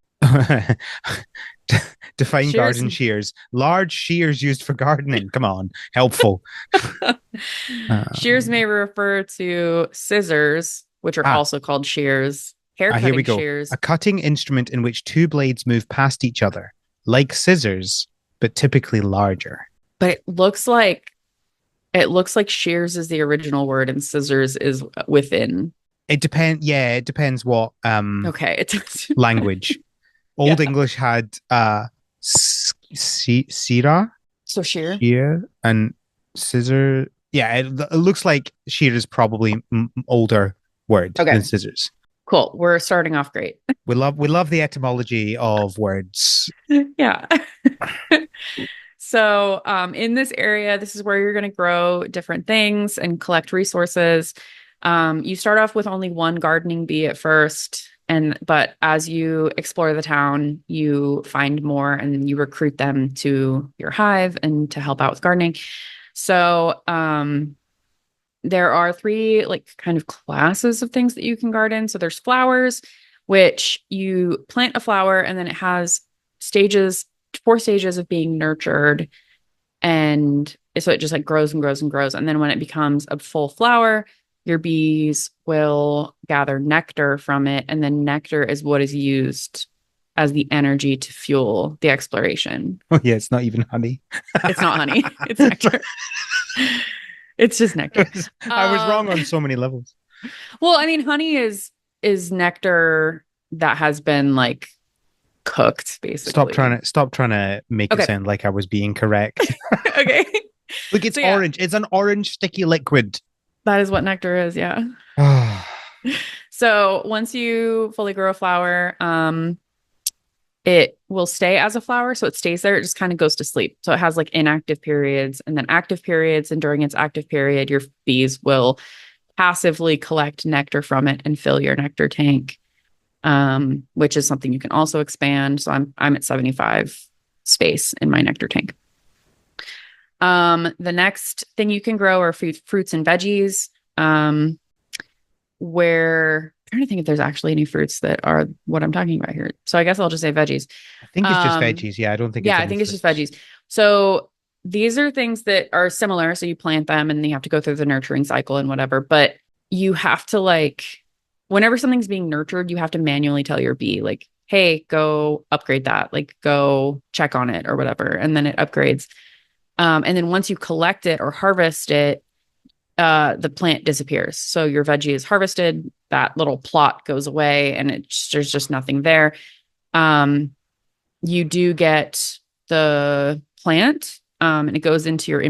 Speaker 1: Define
Speaker 2: Shears.
Speaker 1: garden shears. Large shears used for gardening. Come on, helpful.
Speaker 2: Shears
Speaker 1: Um,
Speaker 2: may refer to scissors, which are
Speaker 1: ah,
Speaker 2: also called shears, hair
Speaker 1: Here we
Speaker 2: cutting
Speaker 1: go. A
Speaker 2: shears,
Speaker 1: cutting instrument in which 2 blades move past each other, like scissors, but typically larger.
Speaker 2: but it looks like shears is the original word and scissors is within.
Speaker 1: It depends. Yeah, it depends what
Speaker 2: Okay,
Speaker 1: language.
Speaker 2: yeah.
Speaker 1: Old English had sira,
Speaker 2: So shear.
Speaker 1: shear, and scissor. Yeah, it looks like shear is probably older word than
Speaker 2: Okay,
Speaker 1: scissors.
Speaker 2: cool. We're starting off great.
Speaker 1: We love the etymology of words.
Speaker 2: Yeah. So, in this area, this is where you're going to grow different things and collect resources. You start off with only one gardening bee at first, but as you explore the town, you find more and you recruit them to your hive and to help out with gardening. So, there are 3 like kind of classes of things that you can garden. So there's flowers, which you plant a flower and then it has stages, 4 stages of being nurtured. And so it just like grows and grows and grows. And then when it becomes a full flower, your bees will gather nectar from it. And then nectar is what is used as the energy to fuel the exploration.
Speaker 1: Oh yeah, it's not even honey.
Speaker 2: It's not honey, it's nectar. It's just nectar.
Speaker 1: I was wrong
Speaker 2: Um,
Speaker 1: on so many levels.
Speaker 2: well, I mean, honey is nectar that has been like cooked, basically.
Speaker 1: Stop trying to make it
Speaker 2: Okay.
Speaker 1: sound like I was being correct.
Speaker 2: Okay.
Speaker 1: Look, it's
Speaker 2: So yeah,
Speaker 1: orange. It's an orange sticky liquid.
Speaker 2: that is what nectar is. Yeah. So once you fully grow a flower, it will stay as a flower. So it stays there. It just kind of goes to sleep. So it has like inactive periods and then active periods. And during its active period, your bees will passively collect nectar from it and fill your nectar tank, which is something you can also expand. So I'm at 75 space in my nectar tank. The next thing you can grow are fruits and veggies. Where I'm trying to think if there's actually any fruits that are what I'm talking about here. So I guess I'll just say veggies.
Speaker 1: I think it's just
Speaker 2: Um,
Speaker 1: veggies. Yeah, I don't think it's
Speaker 2: yeah, I
Speaker 1: any
Speaker 2: think it's just
Speaker 1: fruits.
Speaker 2: veggies. So these are things that are similar. So you plant them and you have to go through the nurturing cycle and whatever. But you have to like, whenever something's being nurtured, you have to manually tell your bee, like, hey, go upgrade that, like go check on it or whatever. And then it upgrades. And then once you collect it or harvest it, the plant disappears. So your veggie is harvested, that little plot goes away, and there's just nothing there. Um, you do get the plant, and it goes into your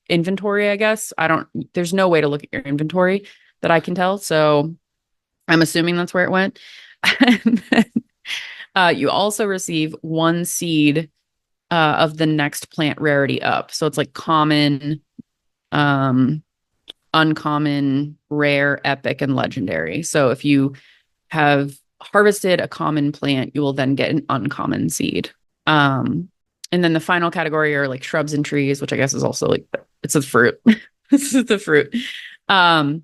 Speaker 2: inventory, I guess. There's no way to look at your inventory that I can tell. So I'm assuming that's where it went. And then, you also receive one seed of the next plant rarity up. So it's like common, um, uncommon, rare, epic, and legendary. So if you have harvested a common plant, you will then get an uncommon seed. Um, and then the final category are like shrubs and trees, which I guess is also like it's a fruit. This is the fruit. Um,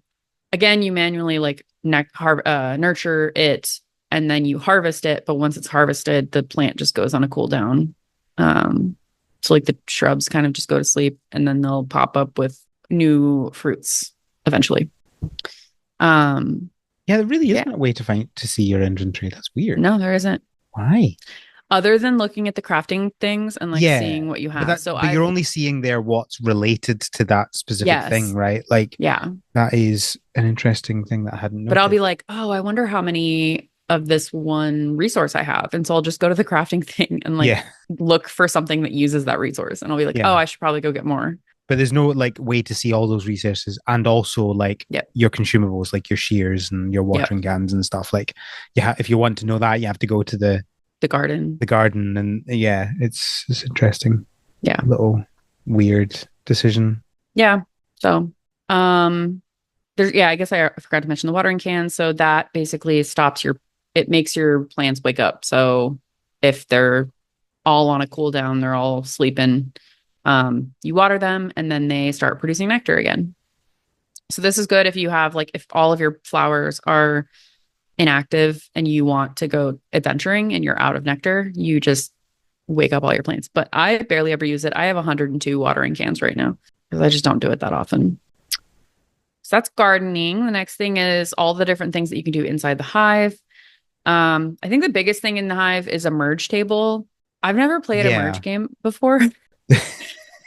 Speaker 2: Again, you manually like nurture it, and then you harvest it. But once it's harvested, the plant just goes on a cooldown. Um, so like the shrubs kind of just go to sleep, and then they'll pop up with new fruits eventually. Um,
Speaker 1: Yeah, there really
Speaker 2: yeah,
Speaker 1: isn't a way to see your inventory. That's weird.
Speaker 2: no, there isn't.
Speaker 1: Why?
Speaker 2: Other than looking at the crafting things and like
Speaker 1: Yeah,
Speaker 2: seeing what you
Speaker 1: but
Speaker 2: have. So
Speaker 1: you're
Speaker 2: I've
Speaker 1: only seeing there what's related to that specific thing,
Speaker 2: yes,
Speaker 1: right? Like
Speaker 2: yeah.
Speaker 1: that is an interesting thing that I hadn't
Speaker 2: But I'll be
Speaker 1: noticed.
Speaker 2: like, oh, I wonder how many of this one resource I have. And so I'll just go to the crafting thing and like
Speaker 1: Yeah,
Speaker 2: look for something that uses that resource. And I'll be like, oh,
Speaker 1: yeah.
Speaker 2: I should probably go get more.
Speaker 1: But there's no like way to see all those resources and also like
Speaker 2: Yep.
Speaker 1: your consumables, like your shears and your
Speaker 2: Yep.
Speaker 1: watering cans and stuff. Like, yeah, if you want to know that, you have to go to
Speaker 2: The garden.
Speaker 1: the garden, and yeah, it's interesting.
Speaker 2: Yeah.
Speaker 1: Little weird decision.
Speaker 2: Yeah. So, um, I guess I forgot to mention the watering can. So that basically it makes your plants wake up. So if they're all on a cooldown, they're all sleeping, you water them and then they start producing nectar again. So this is good if you have like, if all of your flowers are inactive and you want to go adventuring and you're out of nectar, you just wake up all your plants. But I barely ever use it. I have 102 watering cans right now because I just don't do it that often. So that's gardening. The next thing is all the different things that you can do inside the hive. I think the biggest thing in the hive is a merge table. I've never played a merge
Speaker 1: Yeah.
Speaker 2: game before.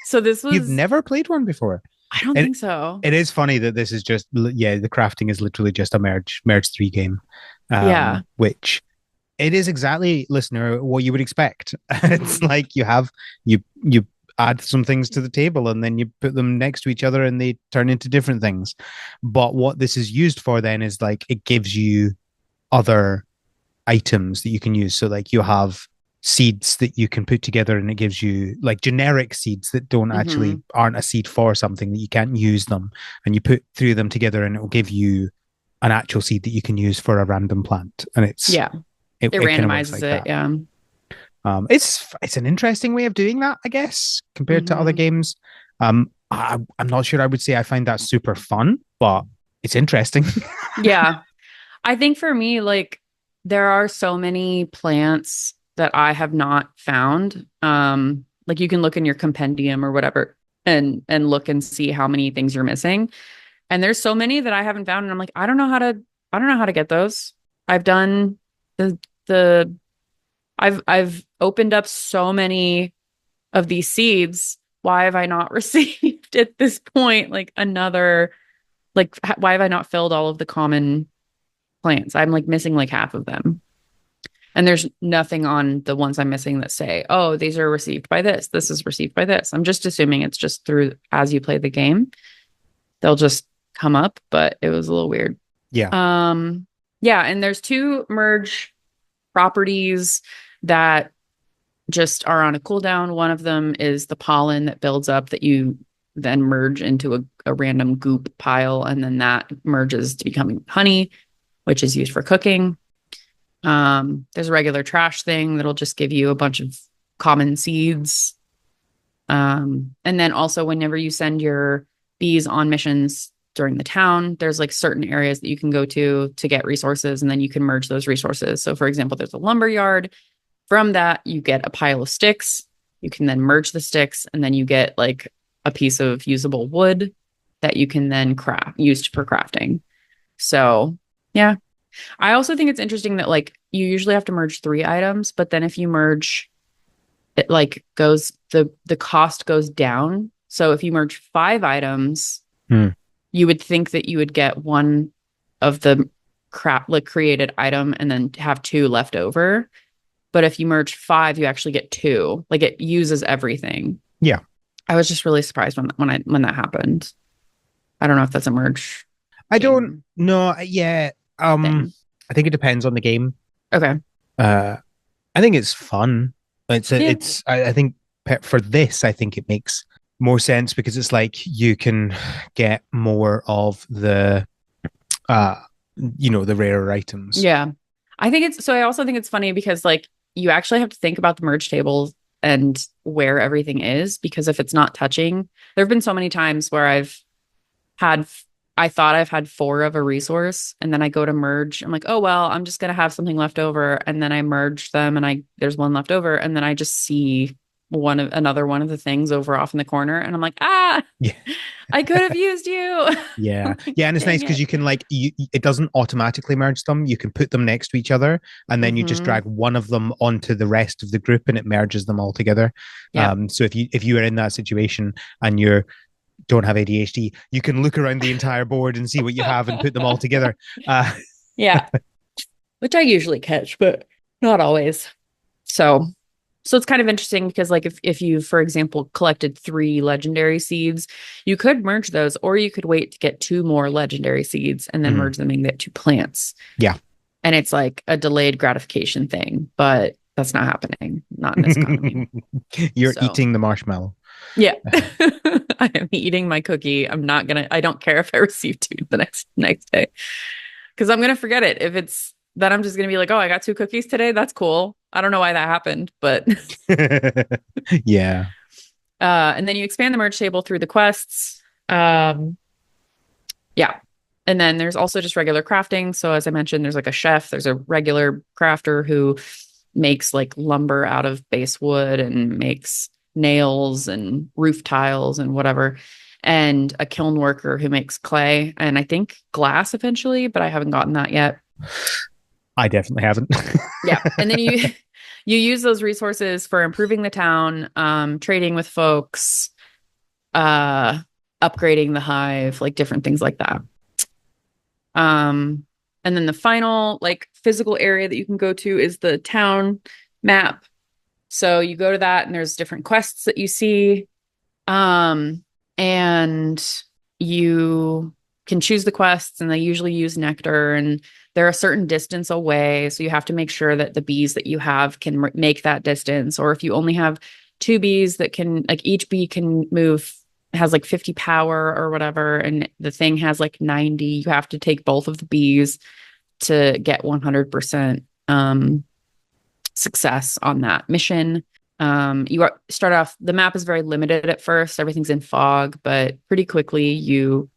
Speaker 2: So this
Speaker 1: You've
Speaker 2: was,
Speaker 1: never played one before.
Speaker 2: I don't
Speaker 1: And
Speaker 2: think so.
Speaker 1: it is funny that this is just yeah, the crafting is literally just a merge 3 game.
Speaker 2: Yeah.
Speaker 1: Which it is exactly, listener, what you would expect. It's like you add some things to the table and then you put them next to each other and they turn into different things. But what this is used for then is like it gives you other items that you can use. So like you have seeds that you can put together and it gives you like generic seeds that don't
Speaker 2: Hmm.
Speaker 1: actually aren't a seed for something that you can't use them, and you put three of them together and it will give you an actual seed that you can use for a random plant, and
Speaker 2: Yeah. It
Speaker 1: it kind of works
Speaker 2: randomizes
Speaker 1: like
Speaker 2: it.
Speaker 1: that.
Speaker 2: Yeah.
Speaker 1: It's an interesting way of doing that, I guess, compared to other
Speaker 2: Hmm.
Speaker 1: games. I'm not sure I would say I find that super fun, but it's interesting.
Speaker 2: Yeah. I think for me, like there are so many plants that I have not found. Like you can look in your compendium or whatever and look and see how many things you're missing. And there's so many that I haven't found. And I'm like, I don't know how to get those. I've done the the I've opened up so many of these seeds. Why have I not received at this point like another why have I not filled all of the common plants? I'm like missing like half of them. And there's nothing on the ones I'm missing that say, oh, these are received by this. This is received by this. I'm just assuming it's just through as you play the game. They'll just come up, but it was a little weird.
Speaker 1: Yeah.
Speaker 2: Um, yeah, and there's two merge properties that just are on a cooldown. One of them is the pollen that builds up that you then merge into a random goop pile, and then that merges to becoming honey, which is used for cooking. There's a regular trash thing that'll just give you a bunch of common seeds. And then also whenever you send your bees on missions during the town, there's like certain areas that you can go to get resources, and then you can merge those resources. So for example, there's a lumber yard. From that, you get a pile of sticks. You can then merge the sticks, and then you get like a piece of usable wood that you can then craft used for crafting. So yeah. I also think it's interesting that like you usually have to merge three items, but then if you merge it like goes the cost goes down. So if you merge five items,
Speaker 1: Hmm.
Speaker 2: you would think that you would get one of the crap like created item and then have two left over. But if you merge 5, you actually get 2. Like it uses everything.
Speaker 1: Yeah.
Speaker 2: I was just really surprised when that happened. I don't know if that's a merge
Speaker 1: I don't
Speaker 2: game
Speaker 1: know. Yeah.
Speaker 2: thing.
Speaker 1: I think it depends on the game.
Speaker 2: Okay.
Speaker 1: Uh, I think it's fun.
Speaker 2: Yeah.
Speaker 1: I think for this, I think it makes more sense because it's like you can get more of uh, the rarer items.
Speaker 2: Yeah. I also think it's funny because like you actually have to think about the merge tables and where everything is because if it's not touching, there have been so many times where had I thought I've had 4 of a resource and then I go to merge. I'm like, oh well, I'm just gonna have something left over. And then I merge them and there's one left over, and then I just see another one of the things over off in the corner, and I'm like,
Speaker 1: Yeah.
Speaker 2: I could have used you.
Speaker 1: Yeah.
Speaker 2: I'm like,
Speaker 1: Yeah. And it's nice
Speaker 2: dang
Speaker 1: because
Speaker 2: it.
Speaker 1: you can it doesn't automatically merge them. You can put them next to each other and then you just
Speaker 2: Hmm.
Speaker 1: drag one of them onto the rest of the group and it merges them all together.
Speaker 2: Yeah.
Speaker 1: So if you are in that situation and you don't have ADHD, you can look around the entire board and see what you have and put them all together. Uh,
Speaker 2: Yeah. Which I usually catch, but not always. So so it's kind of interesting because like if you, for example, collected 3 legendary seeds, you could merge those, or you could wait to get 2 more legendary seeds and then
Speaker 1: mhm.
Speaker 2: merge them and get 2 plants.
Speaker 1: Yeah.
Speaker 2: And it's like a delayed gratification thing, but that's not happening, not in this economy.
Speaker 1: You're
Speaker 2: So
Speaker 1: eating the marshmallow.
Speaker 2: yeah. I am eating my cookie. I don't care if I receive 2 the next day. Because I'm gonna forget it. If it's then I'm just gonna be like, oh, I got 2 cookies today. That's cool. I don't know why that happened, but
Speaker 1: Yeah.
Speaker 2: and then you expand the merge table through the quests. Um, yeah. And then there's also just regular crafting. So as I mentioned, there's like a chef, there's a regular crafter who makes like lumber out of base wood and makes nails and roof tiles and whatever. And a kiln worker who makes clay and I think glass eventually, but I haven't gotten that yet.
Speaker 1: I definitely haven't.
Speaker 2: Yeah. And then you you use those resources for improving the town, trading with folks, uh upgrading the hive, like different things like that. Um and then the final like physical area that you can go to is the town map. So you go to that and there's different quests that you see. Um and you can choose the quests and they usually use nectar and they're a certain distance away, so you have to make sure that the bees that you have can make that distance, or if you only have 2 bees that can like each bee can move has like 50 power or whatever and the thing has like 90, you have to take both of the bees to get 100% success on that mission. Start off, the map is very limited at first, everything's in fog, but pretty quickly you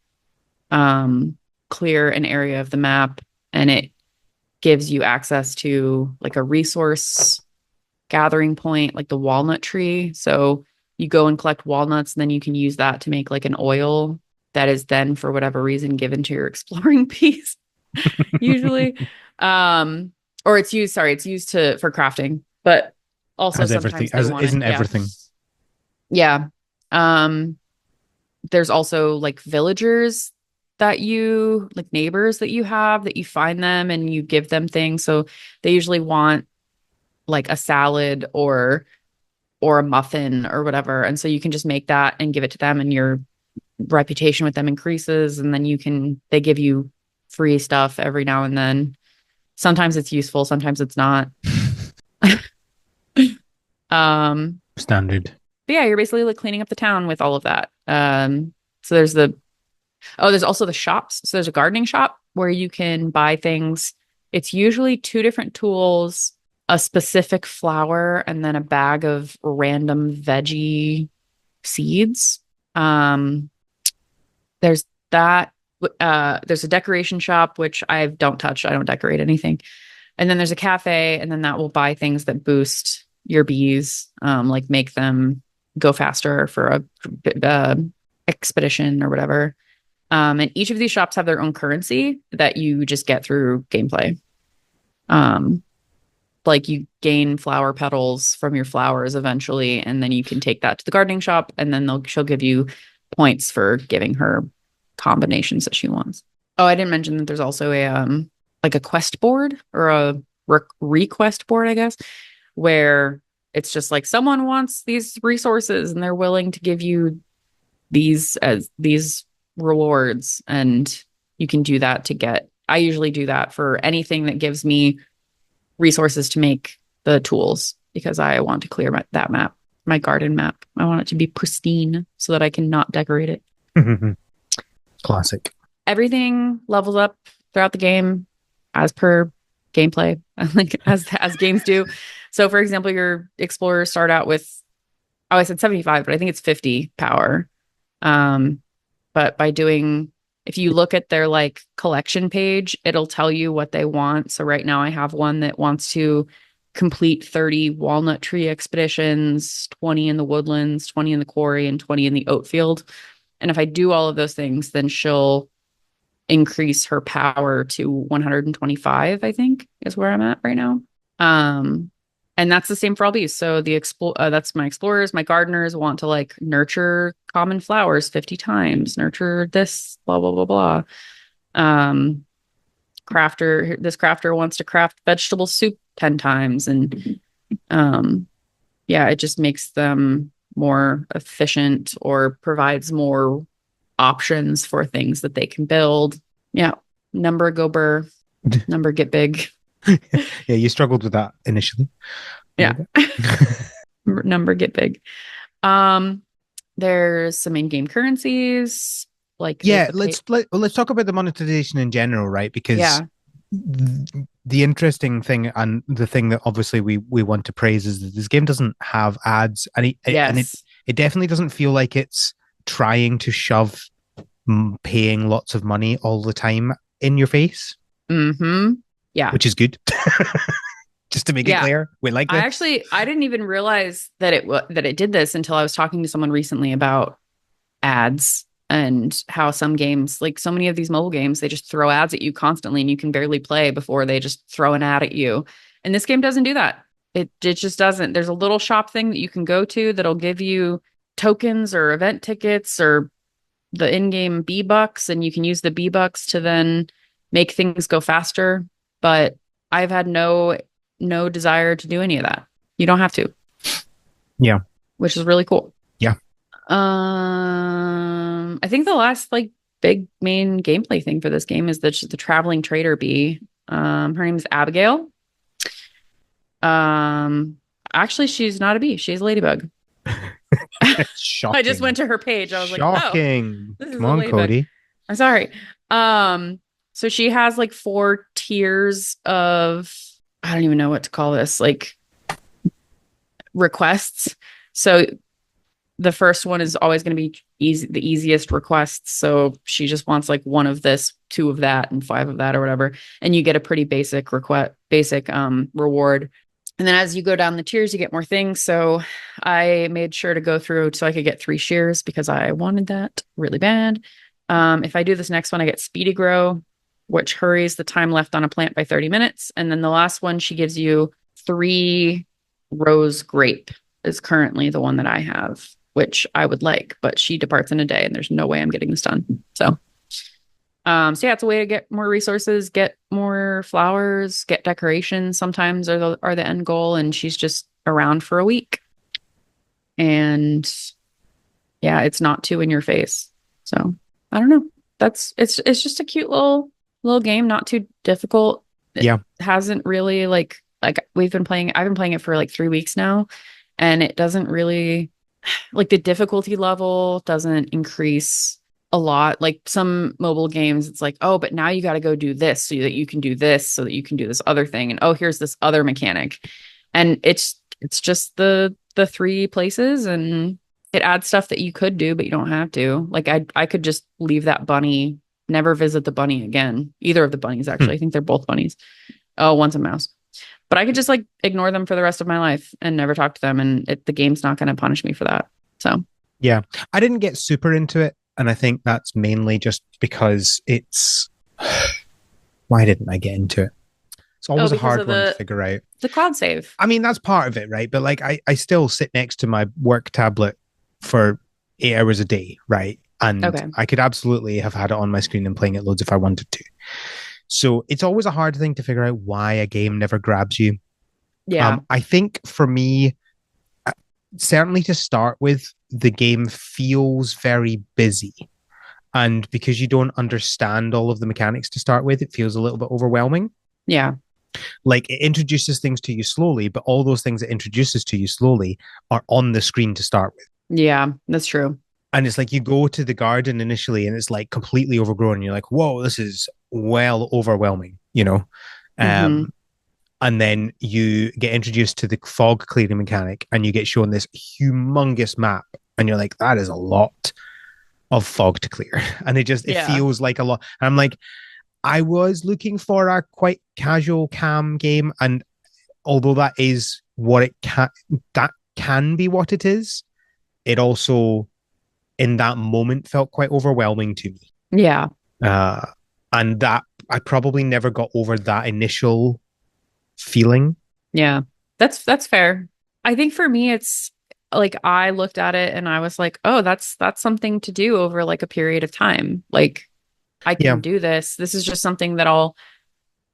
Speaker 2: clear an area of the map and it gives you access to like a resource gathering point, like the walnut tree. So you go and collect walnuts, and then you can use that to make like an oil that is then, for whatever reason, given to your exploring piece, usually. Um, or it's used for crafting, but also
Speaker 1: As everything,
Speaker 2: sometimes they
Speaker 1: as
Speaker 2: want it.
Speaker 1: isn't
Speaker 2: Yeah.
Speaker 1: everything.
Speaker 2: Yeah. Um, there's also like villagers that you like neighbors that you have that you find them and you give them things. So they usually want like a salad or a muffin or whatever. And so you can just make that and give it to them and your reputation with them increases and then they give you free stuff every now and then. Sometimes it's useful, sometimes it's not. Um
Speaker 1: Standard.
Speaker 2: but yeah, you're basically like cleaning up the town with all of that. So there's also the shops. So there's a gardening shop where you can buy things. It's usually 2 different tools, a specific flower, and then a bag of random veggie seeds. Um, there's that. There's a decoration shop, which I don't touch. I don't decorate anything. And then there's a cafe, and then that will buy things that boost your bees, like make them go faster for a expedition or whatever. And each of these shops have their own currency that you just get through gameplay. Um, like you gain flower petals from your flowers eventually, and then you can take that to the gardening shop, and then she'll give you points for giving her combinations that she wants. Oh, I didn't mention that there's also a like a quest board or a request board, I guess, where it's just like someone wants these resources and they're willing to give you these as these rewards, and you can do that to get. I usually do that for anything that gives me resources to make the tools because I want to clear that map, my garden map. I want it to be pristine so that I can not decorate it.
Speaker 1: Classic.
Speaker 2: Everything levels up throughout the game as per gameplay, like as games do. So, for example, your explorers start out with, oh, I said 75, but I think it's 50 power. But by doing, if you look at their like collection page, it'll tell you what they want. So right now I have one that wants to complete 30 walnut tree expeditions, 20 in the woodlands, 20 in the quarry, and 20 in the oat field. And if I do all of those things, then she'll increase her power to 125, I think is where I'm at right now. And that's the same for all these. So that's my explorers, my gardeners want to like nurture common flowers 50 times, nurture this, blah, blah, blah, blah. This crafter wants to craft vegetable soup 10 times. And yeah, it just makes them more efficient or provides more options for things that they can build. Yeah. Number go burr, number get big.
Speaker 1: Yeah, you struggled with that initially.
Speaker 2: Yeah. Number get big. There's some in-game currencies. Like
Speaker 1: let's talk about the monetization in general, right? Because
Speaker 2: yeah.
Speaker 1: The interesting thing and the thing that obviously we want to praise is that this game doesn't have ads, and it definitely doesn't feel like it's trying to shove paying lots of money all the time in your face.
Speaker 2: Mm-hmm. Yeah,
Speaker 1: which is good. Just to make it clear, we like this.
Speaker 2: I didn't even realize that it did this until I was talking to someone recently about ads and how some games, like so many of these mobile games, they just throw ads at you constantly and you can barely play before they just throw an ad at you. And this game doesn't do that. It just doesn't. There's a little shop thing that you can go to that'll give you tokens or event tickets or the in-game B-Bucks, and you can use the B-Bucks to then make things go faster. But I've had no desire to do any of that. You don't have to.
Speaker 1: Yeah.
Speaker 2: Which is really cool.
Speaker 1: Yeah.
Speaker 2: I think the last like big main gameplay thing for this game is the traveling trader bee. Her name is Abigail. Actually, she's not a bee. She's a ladybug.
Speaker 1: Shocking.
Speaker 2: I just went to her page. I was
Speaker 1: shocking.
Speaker 2: Like, oh,
Speaker 1: come on, Codey.
Speaker 2: I'm sorry. So she has like 4 tiers of, I don't even know what to call this, like requests. So the first one is always going to be the easiest requests. So she just wants like 1 of this, 2 of that, and 5 of that or whatever. And you get a pretty basic reward. And then as you go down the tiers, you get more things. So I made sure to go through so I could get 3 shears because I wanted that really bad. If I do this next one, I get Speedy Grow, which hurries the time left on a plant by 30 minutes. And then the last one, she gives you 3 Rose Grape is currently the one that I have, which I would like, but she departs in a day and there's no way I'm getting this done. So yeah, it's a way to get more resources, get more flowers, get decorations. Sometimes are the end goal, and she's just around for a week. And yeah, it's not too in your face. So I don't know. It's just a cute little game, not too difficult. It hasn't really like I've been playing it for like 3 weeks now, and it doesn't really like the difficulty level doesn't increase a lot. Like some mobile games, it's like, oh, but now you got to go do this so that you can do this so that you can do this other thing, and oh, here's this other mechanic, and it's just the 3 places, and it adds stuff that you could do but you don't have to. Like I could just leave that bunny, never visit the bunny again, either of the bunnies actually. I think they're both bunnies. Oh, one's a mouse. But I could just like ignore them for the rest of my life and never talk to them, and the game's not going to punish me for that. So
Speaker 1: yeah, I didn't get super into it, and I think that's mainly just because it's why didn't I get into it? It's always a hard one to figure out.
Speaker 2: The cloud save.
Speaker 1: I mean, that's part of it, right? But like I still sit next to my work tablet for 8 hours a day, right? And I could absolutely have had it on my screen and playing it loads if I wanted to. So it's always a hard thing to figure out why a game never grabs you.
Speaker 2: Yeah.
Speaker 1: I think for me, uh, certainly to start with, the game feels very busy. And because you don't understand all of the mechanics to start with, it feels a little bit overwhelming.
Speaker 2: Yeah.
Speaker 1: Like it introduces things to you slowly, but all those things it introduces to you slowly are on the screen to start with.
Speaker 2: Yeah. That's true.
Speaker 1: And it's like you go to the garden initially and it's like completely overgrown. And you're like, whoa, this is well overwhelming, you know?
Speaker 2: Hmm.
Speaker 1: Um, and then you get introduced to the fog clearing mechanic and you get shown this humongous map. And you're like, that is a lot of fog to clear. And it
Speaker 2: Yeah.
Speaker 1: feels like a lot. And I'm like, I was looking for a quite casual cam game. And although that is what it can, that can be what it is, it also in that moment felt quite overwhelming to me.
Speaker 2: Yeah.
Speaker 1: Uh, and that I probably never got over that initial feeling.
Speaker 2: Yeah. That's fair. I think for me it's like I looked at it and I was like, "Oh, that's something to do over like a period of time. Like I
Speaker 1: Yeah.
Speaker 2: can do this. This is just something that I'll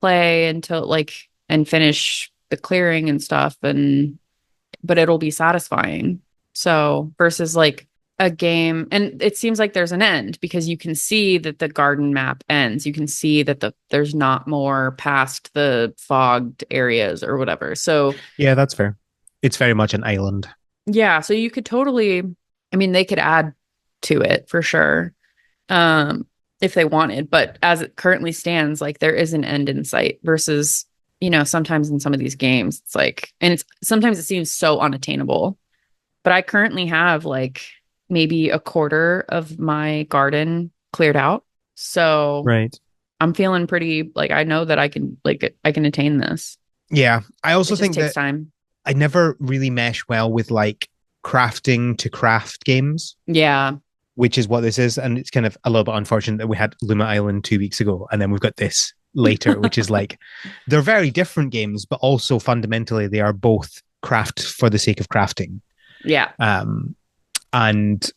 Speaker 2: play until like and finish the clearing and stuff and but it'll be satisfying." So versus like a game and it seems like there's an end because you can see that the garden map ends. You can see that there's not more past the fogged areas or whatever. So
Speaker 1: Yeah, that's fair. It's very much an island.
Speaker 2: yeah, so you could totally, I mean, they could add to it for sure, if they wanted, but as it currently stands, like there is an end in sight versus, sometimes in some of these games, it's like, and it's sometimes it seems so unattainable. But I currently have like maybe a quarter of my garden cleared out. So
Speaker 1: Right.
Speaker 2: I'm feeling pretty like I know that I can attain this.
Speaker 1: Yeah. I
Speaker 2: It
Speaker 1: also
Speaker 2: just
Speaker 1: think
Speaker 2: takes
Speaker 1: that
Speaker 2: time.
Speaker 1: I never really mesh well with like crafting to craft games,
Speaker 2: Yeah.
Speaker 1: which is what this is. And it's kind of a little bit unfortunate that we had Luma Island 2 weeks ago and then we've got this later, which is like they're very different games, but also fundamentally they are both craft for the sake of crafting.
Speaker 2: Yeah.
Speaker 1: Um, and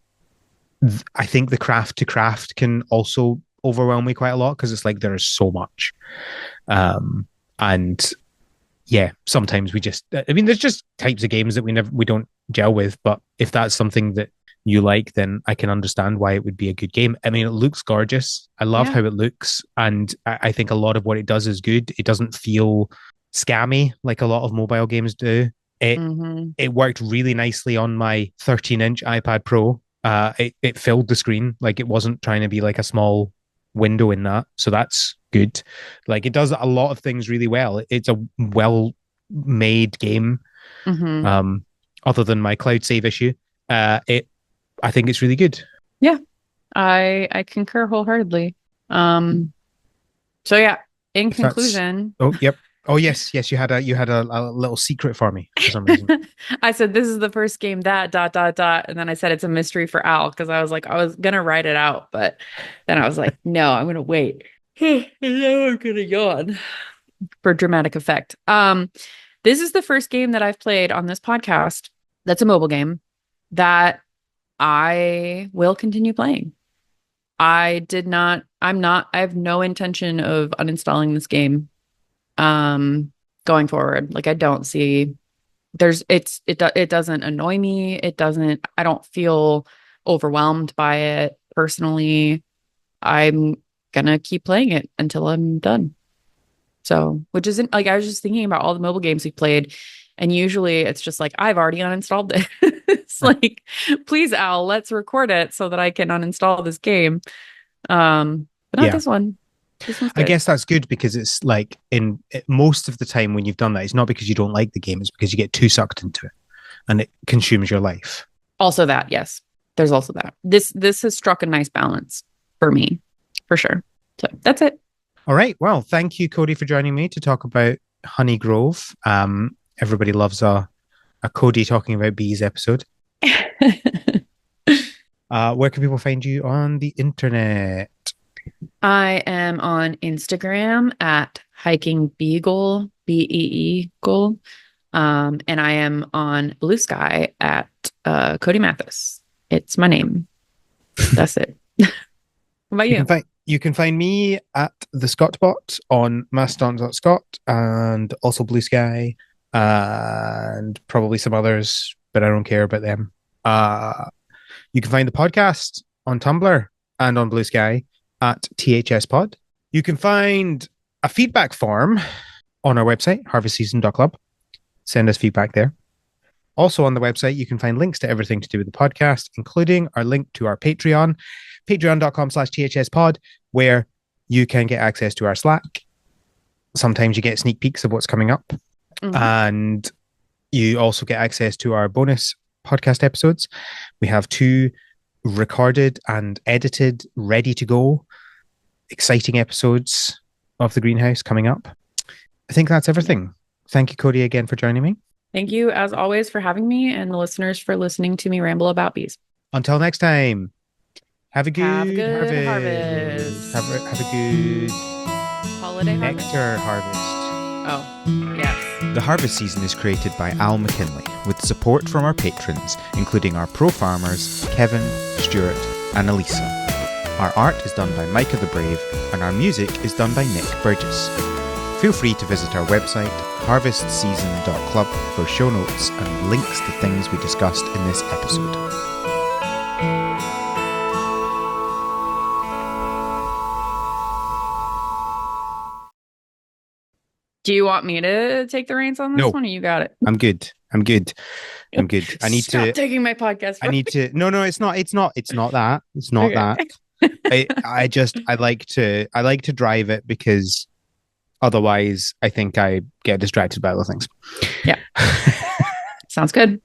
Speaker 1: I think the craft to craft can also overwhelm me quite a lot because it's like there is so much. And yeah, sometimes I mean, there's just types of games that we don't gel with, but if that's something that you like, then I can understand why it would be a good game. I mean, it looks gorgeous. I love
Speaker 2: Yeah.
Speaker 1: how it looks. And I think a lot of what it does is good. It doesn't feel scammy like a lot of mobile games do. It
Speaker 2: Hmm.
Speaker 1: it worked really nicely on my 13-inch iPad Pro. It filled the screen, like it wasn't trying to be like a small window in that, so that's good. Like it does a lot of things really well. It's a well made game.
Speaker 2: Hmm.
Speaker 1: Um, Other than my cloud save issue, it I think it's really good.
Speaker 2: Yeah. I concur wholeheartedly. Um, so yeah, in
Speaker 1: If that's
Speaker 2: conclusion,
Speaker 1: oh yep oh yes, you had a little secret for me for some reason.
Speaker 2: I said this is the first game that dot dot dot, and then I said it's a mystery for Al because I was like I was gonna write it out, but then I was like, no, I'm gonna wait. And now I'm gonna yawn for dramatic effect. This is the first game that I've played on this podcast that's a mobile game that I will continue playing. I have no intention of uninstalling this game going forward. Like I don't see it doesn't annoy me. I don't feel overwhelmed by it personally. I'm gonna keep playing it until I'm done. So, which isn't like I was just thinking about all the mobile games we played, and usually it's just like I've already uninstalled it. It's like, please, Al, let's record it so that I can uninstall this game. But not
Speaker 1: Yeah,
Speaker 2: this one. This one's
Speaker 1: I
Speaker 2: good.
Speaker 1: guess that's good because it's like most of the time when you've done that, it's not because you don't like the game, it's because you get too sucked into it and it consumes your life.
Speaker 2: Also that, yes. There's also that. This has struck a nice balance for me, for sure. So that's it.
Speaker 1: All right. Well, thank you, Cody, for joining me to talk about Honey Grove. Everybody loves a Cody talking about bees episode. Where can people find you on the internet?
Speaker 2: I am on Instagram at hiking beagle, Beeagle. And I am on Blue Sky at Cody Mathis. It's my name. That's it. What about you?
Speaker 1: You can find me at the Scottbot on mastodon.scott and also Blue Sky and probably some others, but I don't care about them. You can find the podcast on Tumblr and on Blue Sky at THS Pod. You can find a feedback form on our website, harvestseason.club. Send us feedback there. Also on the website, you can find links to everything to do with the podcast, including our link to our Patreon, patreon.com/THSpod, where you can get access to our Slack. Sometimes you get sneak peeks of what's coming up. Mm-hmm. And you also get access to our bonus podcast episodes. We have 2 recorded and edited, ready to go, exciting episodes of The Greenhouse coming up. I think that's everything. Thank you, Codey, again for joining me.
Speaker 2: Thank you, as always, for having me, and the listeners for listening to me ramble about bees.
Speaker 1: Until next time, have a good
Speaker 2: harvest.
Speaker 1: Have a good
Speaker 2: holiday
Speaker 1: nectar harvest.
Speaker 2: Oh, yes.
Speaker 3: The harvest season is created by Al McKinley with support from our patrons, including our pro farmers, Kevin, Stuart, and Elisa. Our art is done by Micah the Brave, and our music is done by Nick Burgess. Feel free to visit our website, harvestseason.club, for show notes and links to things we discussed in this episode.
Speaker 2: Do you want me to take the reins on this one, or you got it?
Speaker 1: I'm good. I need
Speaker 2: Stop
Speaker 1: to
Speaker 2: taking my podcast.
Speaker 1: I need to. No, it's not that. It's not okay. That. I like to drive it because otherwise I think I get distracted by other things.
Speaker 2: Yeah. Sounds good.